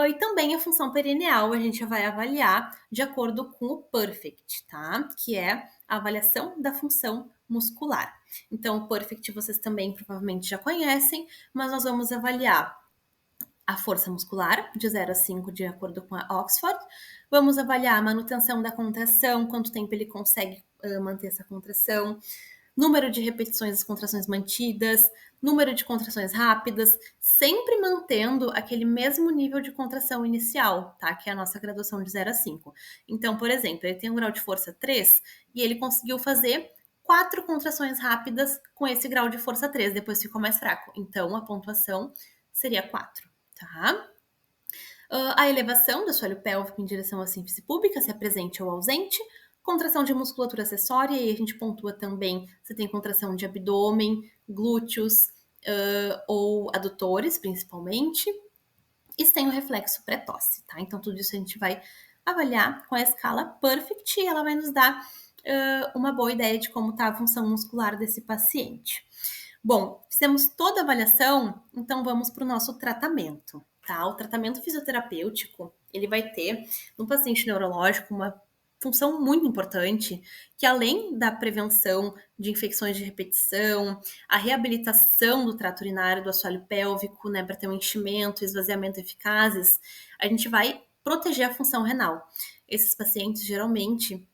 E também a função perineal a gente vai avaliar de acordo com o PERFECT, tá? Que é a avaliação da função muscular. Então, o PERFECT vocês também provavelmente já conhecem, mas nós vamos avaliar a força muscular, de 0 a 5, de acordo com a Oxford. Vamos avaliar a manutenção da contração, quanto tempo ele consegue manter essa contração, número de repetições das contrações mantidas, número de contrações rápidas, sempre mantendo aquele mesmo nível de contração inicial, tá? Que é a nossa graduação de 0 a 5. Então, por exemplo, ele tem um grau de força 3 e ele conseguiu fazer 4 contrações rápidas com esse grau de força 3, depois ficou mais fraco. Então, a pontuação seria 4, tá? A elevação do assoalho pélvico em direção à síntese púbica, se é presente ou ausente. Contração de musculatura acessória, e a gente pontua também se tem contração de abdômen, glúteos ou adutores, principalmente. E se tem o reflexo pré-tosse, tá? Então, tudo isso a gente vai avaliar com a escala PERFECT e ela vai nos dar uma boa ideia de como está a função muscular desse paciente. Bom, fizemos toda a avaliação, então vamos para o nosso tratamento, tá? O tratamento fisioterapêutico, ele vai ter, no paciente neurológico, uma função muito importante, que além da prevenção de infecções de repetição, a reabilitação do trato urinário, do assoalho pélvico, né, para ter um enchimento, esvaziamento eficazes, a gente vai proteger a função renal. Esses pacientes, geralmente,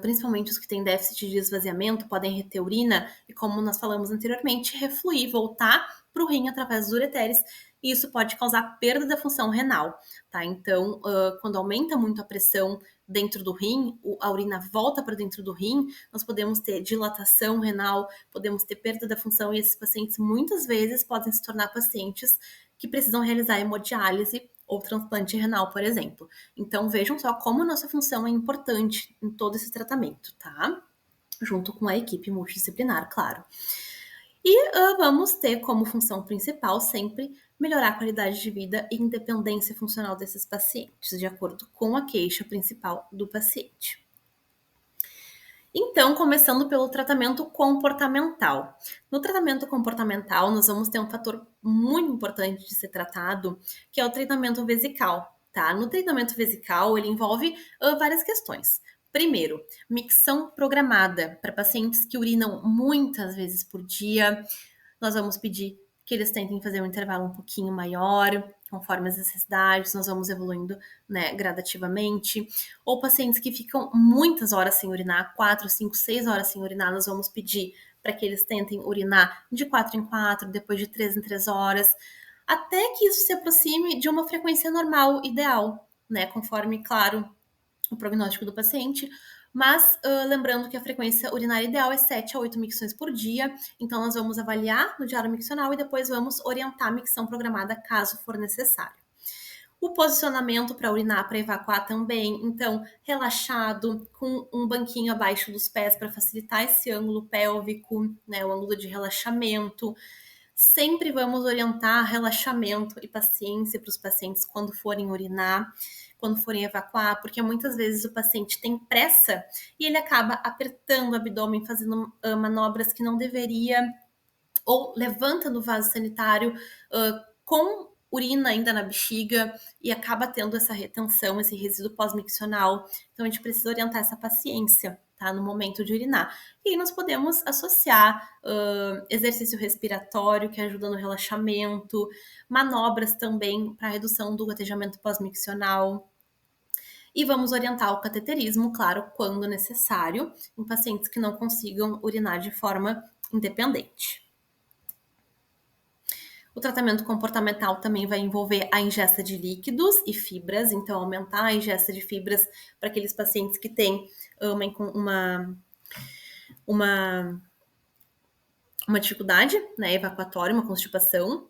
principalmente os que têm déficit de esvaziamento, podem reter urina e, como nós falamos anteriormente, refluir, voltar para o rim através dos ureteres, e isso pode causar perda da função renal, tá? Então, quando aumenta muito a pressão dentro do rim, a urina volta para dentro do rim, nós podemos ter dilatação renal, podemos ter perda da função, e esses pacientes muitas vezes podem se tornar pacientes que precisam realizar hemodiálise ou transplante renal, por exemplo. Então, vejam só como a nossa função é importante em todo esse tratamento, tá? Junto com a equipe multidisciplinar, claro. E vamos ter como função principal sempre melhorar a qualidade de vida e independência funcional desses pacientes, de acordo com a queixa principal do paciente. Então, começando pelo tratamento comportamental. No tratamento comportamental, nós vamos ter um fator muito importante de ser tratado, que é o treinamento vesical, tá? No treinamento vesical, ele envolve várias questões. Primeiro, micção programada para pacientes que urinam muitas vezes por dia. Nós vamos pedir que eles tentem fazer um intervalo um pouquinho maior, conforme as necessidades, nós vamos evoluindo, né, gradativamente. Ou pacientes que ficam muitas horas sem urinar, 4, 5, 6 horas sem urinar, nós vamos pedir para que eles tentem urinar de 4 em 4, depois de 3 em 3 horas, até que isso se aproxime de uma frequência normal, ideal, né, conforme, claro, o prognóstico do paciente, mas lembrando que a frequência urinária ideal é 7 a 8 micções por dia, então nós vamos avaliar no diário miccional e depois vamos orientar a micção programada caso for necessário. O posicionamento para urinar, para evacuar também, então relaxado, com um banquinho abaixo dos pés para facilitar esse ângulo pélvico, né, o ângulo de relaxamento. Sempre vamos orientar relaxamento e paciência para os pacientes quando forem urinar, quando forem evacuar, porque muitas vezes o paciente tem pressa e ele acaba apertando o abdômen, fazendo manobras que não deveria, ou levanta no vaso sanitário com urina ainda na bexiga e acaba tendo essa retenção, esse resíduo pós-miccional. Então a gente precisa orientar essa paciência, tá? No momento de urinar. E aí nós podemos associar exercício respiratório, que ajuda no relaxamento, manobras também para redução do gatejamento pós-miccional. E vamos orientar o cateterismo, claro, quando necessário, em pacientes que não consigam urinar de forma independente. O tratamento comportamental também vai envolver a ingesta de líquidos e fibras, então aumentar a ingesta de fibras para aqueles pacientes que têm uma uma dificuldade, né, evacuatória, uma constipação.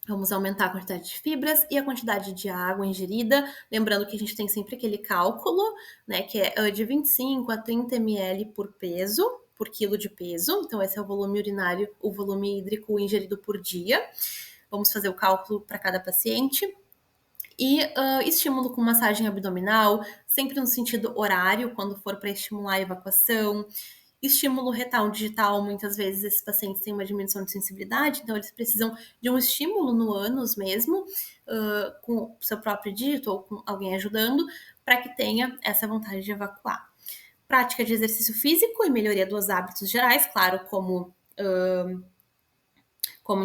Vamos aumentar a quantidade de fibras e a quantidade de água ingerida, lembrando que a gente tem sempre aquele cálculo, né, que é de 25 a 30 ml por peso, por quilo de peso. Então, esse é o volume urinário, o volume hídrico ingerido por dia. Vamos fazer o cálculo para cada paciente. E estímulo com massagem abdominal, sempre no sentido horário, quando for para estimular a evacuação. Estímulo retal digital, muitas vezes esses pacientes têm uma diminuição de sensibilidade, então eles precisam de um estímulo no ânus mesmo, com o seu próprio dígito ou com alguém ajudando, para que tenha essa vontade de evacuar. Prática de exercício físico e melhoria dos hábitos gerais, claro, como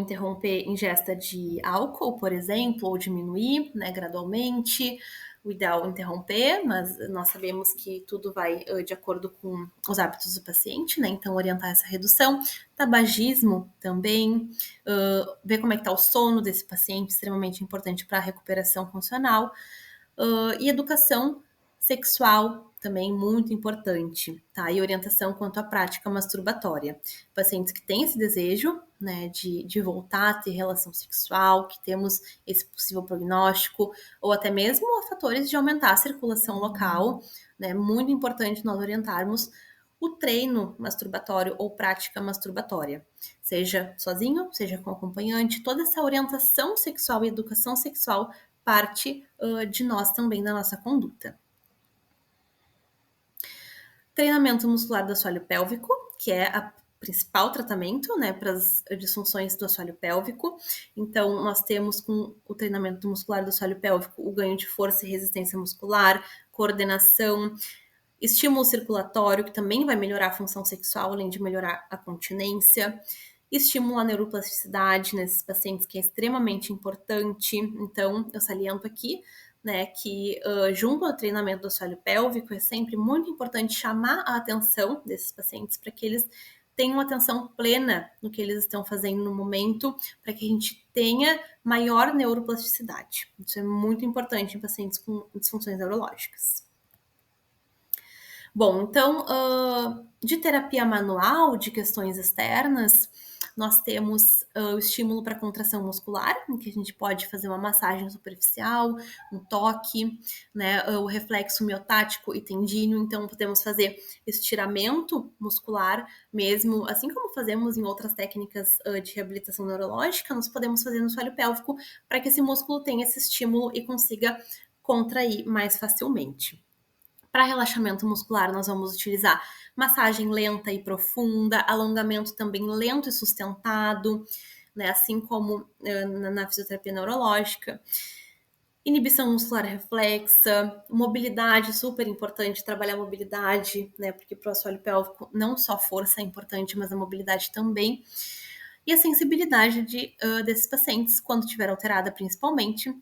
interromper ingesta de álcool, por exemplo, ou diminuir, né, gradualmente. O ideal é interromper, mas nós sabemos que tudo vai de acordo com os hábitos do paciente, né? Então, orientar essa redução. Tabagismo também, ver como é que está o sono desse paciente, extremamente importante para a recuperação funcional. E educação sexual também muito importante, tá? E orientação quanto à prática masturbatória. Pacientes que têm esse desejo, né, de voltar a ter relação sexual, que temos esse possível prognóstico, ou até mesmo fatores de aumentar a circulação local, né? Muito importante nós orientarmos o treino masturbatório ou prática masturbatória, seja sozinho, seja com acompanhante, toda essa orientação sexual e educação sexual parte de nós também, da nossa conduta. Treinamento muscular do assoalho pélvico, que é a principal tratamento, né, para as disfunções do assoalho pélvico. Então, nós temos com o treinamento muscular do assoalho pélvico o ganho de força e resistência muscular, coordenação, estímulo circulatório, que também vai melhorar a função sexual, além de melhorar a continência, estímulo à neuroplasticidade nesses pacientes, que é extremamente importante. Então, eu saliento aqui, né, que junto ao treinamento do assoalho pélvico, é sempre muito importante chamar a atenção desses pacientes para que eles tenham atenção plena no que eles estão fazendo no momento, para que a gente tenha maior neuroplasticidade. Isso é muito importante em pacientes com disfunções neurológicas. Bom, então, de terapia manual, de questões externas, nós temos o estímulo para contração muscular, em que a gente pode fazer uma massagem superficial, um toque, né, o reflexo miotático e tendíneo, então podemos fazer estiramento muscular mesmo, assim como fazemos em outras técnicas de reabilitação neurológica, nós podemos fazer no assoalho pélvico para que esse músculo tenha esse estímulo e consiga contrair mais facilmente. Para relaxamento muscular, nós vamos utilizar massagem lenta e profunda, alongamento também lento e sustentado, né, assim como na fisioterapia neurológica. Inibição muscular reflexa, mobilidade, super importante, trabalhar a mobilidade, né, porque para o assoalho pélvico não só força é importante, mas a mobilidade também. E a sensibilidade desses pacientes, quando estiver alterada principalmente,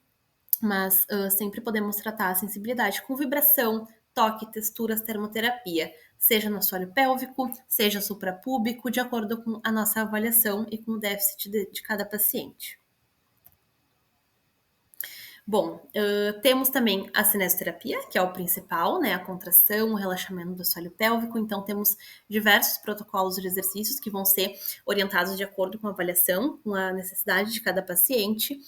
mas sempre podemos tratar a sensibilidade com vibração, toque, texturas, termoterapia, seja no assoalho pélvico, seja suprapúbico, de acordo com a nossa avaliação e com o déficit de cada paciente. Bom, temos também a cinesioterapia, que é o principal, né? A contração, o relaxamento do assoalho pélvico. Então, temos diversos protocolos de exercícios que vão ser orientados de acordo com a avaliação, com a necessidade de cada paciente.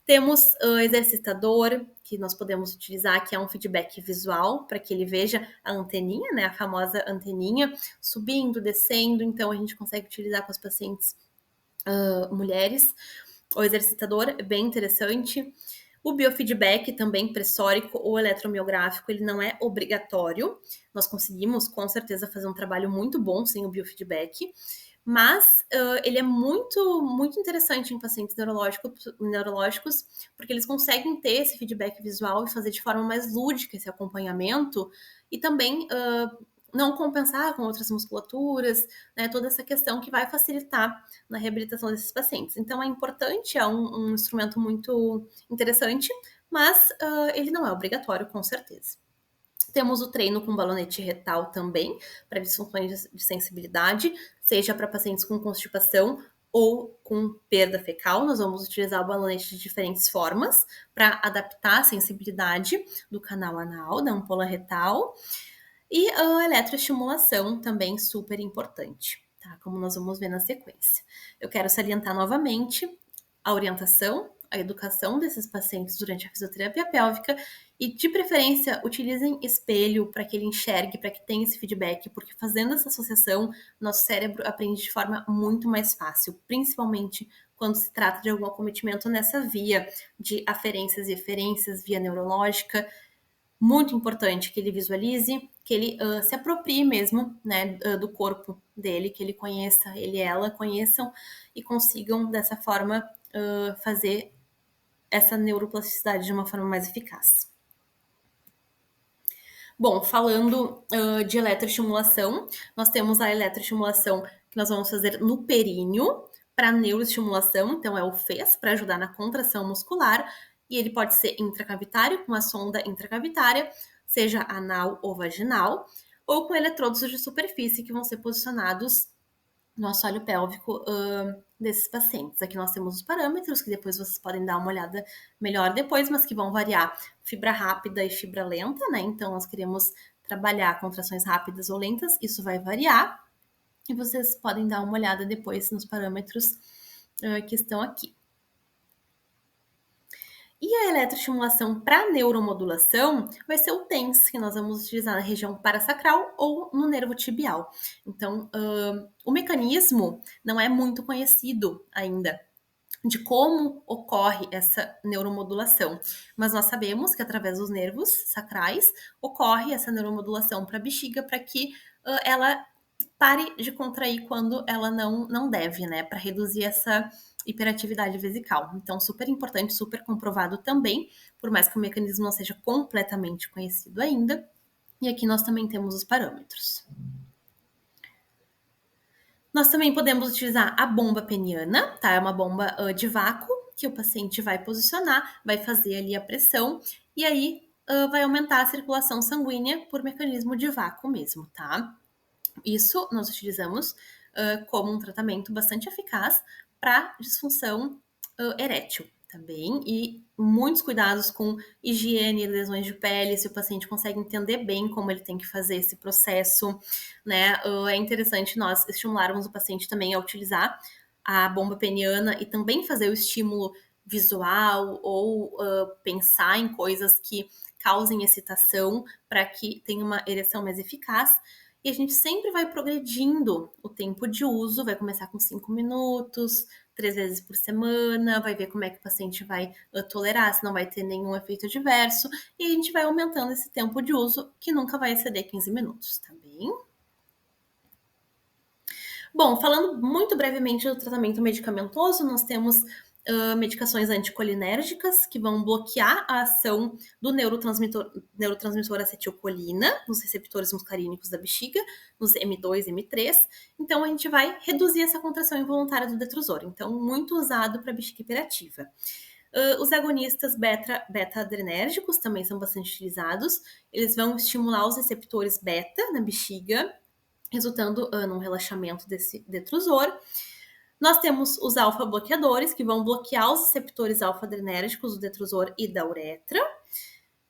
Temos o exercitador, que nós podemos utilizar, que é um feedback visual, para que ele veja a anteninha, né? A famosa anteninha, subindo, descendo. Então, a gente consegue utilizar com as pacientes mulheres. O exercitador é bem interessante. O biofeedback, também pressórico ou eletromiográfico, ele não é obrigatório. Nós conseguimos, com certeza, fazer um trabalho muito bom sem o biofeedback, mas ele é muito, muito interessante em pacientes neurológicos, porque eles conseguem ter esse feedback visual e fazer de forma mais lúdica esse acompanhamento, e também não compensar com outras musculaturas, né, toda essa questão que vai facilitar na reabilitação desses pacientes. Então, é importante, é um instrumento muito interessante, mas ele não é obrigatório, com certeza. Temos o treino com balonete retal também, para disfunções de sensibilidade, seja para pacientes com constipação ou com perda fecal. Nós vamos utilizar o balonete de diferentes formas para adaptar a sensibilidade do canal anal, da ampola retal. E a eletroestimulação também super importante. tá? Como nós vamos ver na sequência. Eu quero salientar novamente a orientação, a educação desses pacientes durante a fisioterapia pélvica e, de preferência, utilizem espelho para que ele enxergue, para que tenha esse feedback, porque fazendo essa associação, nosso cérebro aprende de forma muito mais fácil, principalmente quando se trata de algum acometimento nessa via de aferências e eferências, via neurológica. Muito importante que ele visualize, que ele se aproprie mesmo, né, do corpo dele, que ele conheça, ele e ela conheçam e consigam, dessa forma, fazer essa neuroplasticidade de uma forma mais eficaz. Bom, falando de eletroestimulação, nós temos a eletroestimulação que nós vamos fazer no períneo para neuroestimulação, então é o FES, para ajudar na contração muscular, e ele pode ser intracavitário, com a sonda intracavitária, seja anal ou vaginal, ou com eletrodos de superfície que vão ser posicionados no assoalho pélvico desses pacientes. Aqui nós temos os parâmetros, que depois vocês podem dar uma olhada melhor depois, mas que vão variar fibra rápida e fibra lenta, né? Então nós queremos trabalhar contrações rápidas ou lentas, isso vai variar. E vocês podem dar uma olhada depois nos parâmetros que estão aqui. E a eletroestimulação para neuromodulação vai ser o TENS, que nós vamos utilizar na região parasacral ou no nervo tibial. Então, o mecanismo não é muito conhecido ainda de como ocorre essa neuromodulação, mas nós sabemos que através dos nervos sacrais ocorre essa neuromodulação para a bexiga para que ela pare de contrair quando ela não deve, né? Para reduzir essa hiperatividade vesical. Então, super importante, super comprovado também, por mais que o mecanismo não seja completamente conhecido ainda. E aqui nós também temos os parâmetros. Nós também podemos utilizar a bomba peniana, tá? É uma bomba de vácuo que o paciente vai posicionar, vai fazer ali a pressão e aí vai aumentar a circulação sanguínea por mecanismo de vácuo mesmo, tá? Isso nós utilizamos como um tratamento bastante eficaz para disfunção erétil também, e muitos cuidados com higiene, lesões de pele, se o paciente consegue entender bem como ele tem que fazer esse processo, né? É interessante nós estimularmos o paciente também a utilizar a bomba peniana e também fazer o estímulo visual ou pensar em coisas que causem excitação para que tenha uma ereção mais eficaz. E a gente sempre vai progredindo o tempo de uso, vai começar com 5 minutos, 3 vezes por semana, vai ver como é que o paciente vai tolerar, se não vai ter nenhum efeito adverso, e a gente vai aumentando esse tempo de uso, que nunca vai exceder 15 minutos, tá bem? Bom, falando muito brevemente do tratamento medicamentoso, nós temos medicações anticolinérgicas que vão bloquear a ação do neurotransmissor acetilcolina nos receptores muscarínicos da bexiga, nos M2 e M3. Então, a gente vai reduzir essa contração involuntária do detrusor. Então, muito usado para bexiga hiperativa. Os agonistas beta-adrenérgicos também são bastante utilizados. Eles vão estimular os receptores beta na bexiga, resultando num relaxamento desse detrusor. Nós temos os alfa-bloqueadores, que vão bloquear os receptores alfa-adrenérgicos do detrusor e da uretra.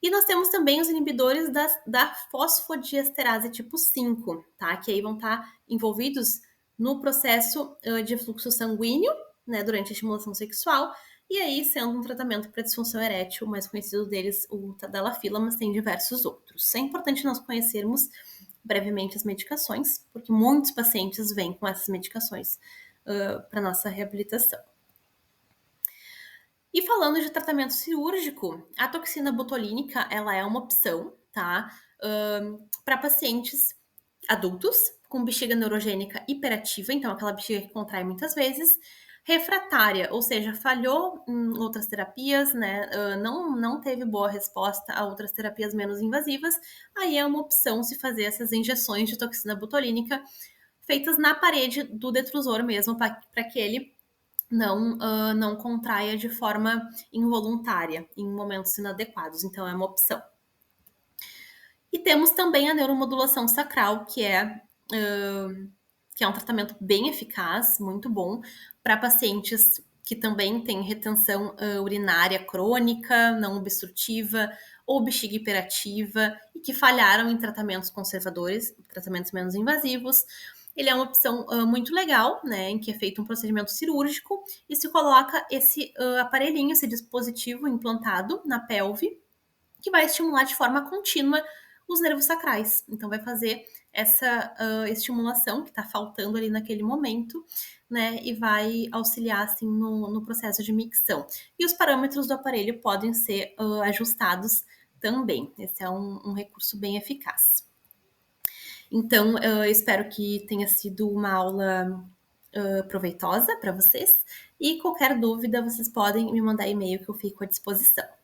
E nós temos também os inibidores da fosfodiesterase tipo 5, tá? Que aí vão estar envolvidos no processo de fluxo sanguíneo, né, durante a estimulação sexual, e aí sendo um tratamento para disfunção erétil, o mais conhecido deles, o tadalafila, mas tem diversos outros. É importante nós conhecermos brevemente as medicações, porque muitos pacientes vêm com essas medicações para nossa reabilitação. E falando de tratamento cirúrgico, a toxina botulínica, ela é uma opção, tá? Para pacientes adultos com bexiga neurogênica hiperativa, então aquela bexiga que contrai muitas vezes, refratária, ou seja, falhou em outras terapias, né? Não teve boa resposta a outras terapias menos invasivas, aí é uma opção se fazer essas injeções de toxina botulínica feitas na parede do detrusor mesmo, para que ele não contraia de forma involuntária em momentos inadequados. Então, é uma opção. E temos também a neuromodulação sacral, que é um tratamento bem eficaz, muito bom, para pacientes que também têm retenção urinária crônica, não obstrutiva, ou bexiga hiperativa, e que falharam em tratamentos conservadores, tratamentos menos invasivos. Ele é uma opção muito legal, né, em que é feito um procedimento cirúrgico e se coloca esse aparelhinho, esse dispositivo implantado na pelve, que vai estimular de forma contínua os nervos sacrais. Então, vai fazer essa estimulação que está faltando ali naquele momento, né? E vai auxiliar, assim, no processo de micção. E os parâmetros do aparelho podem ser ajustados também. Esse é um recurso bem eficaz. Então, eu espero que tenha sido uma aula proveitosa para vocês. E qualquer dúvida, vocês podem me mandar e-mail que eu fico à disposição.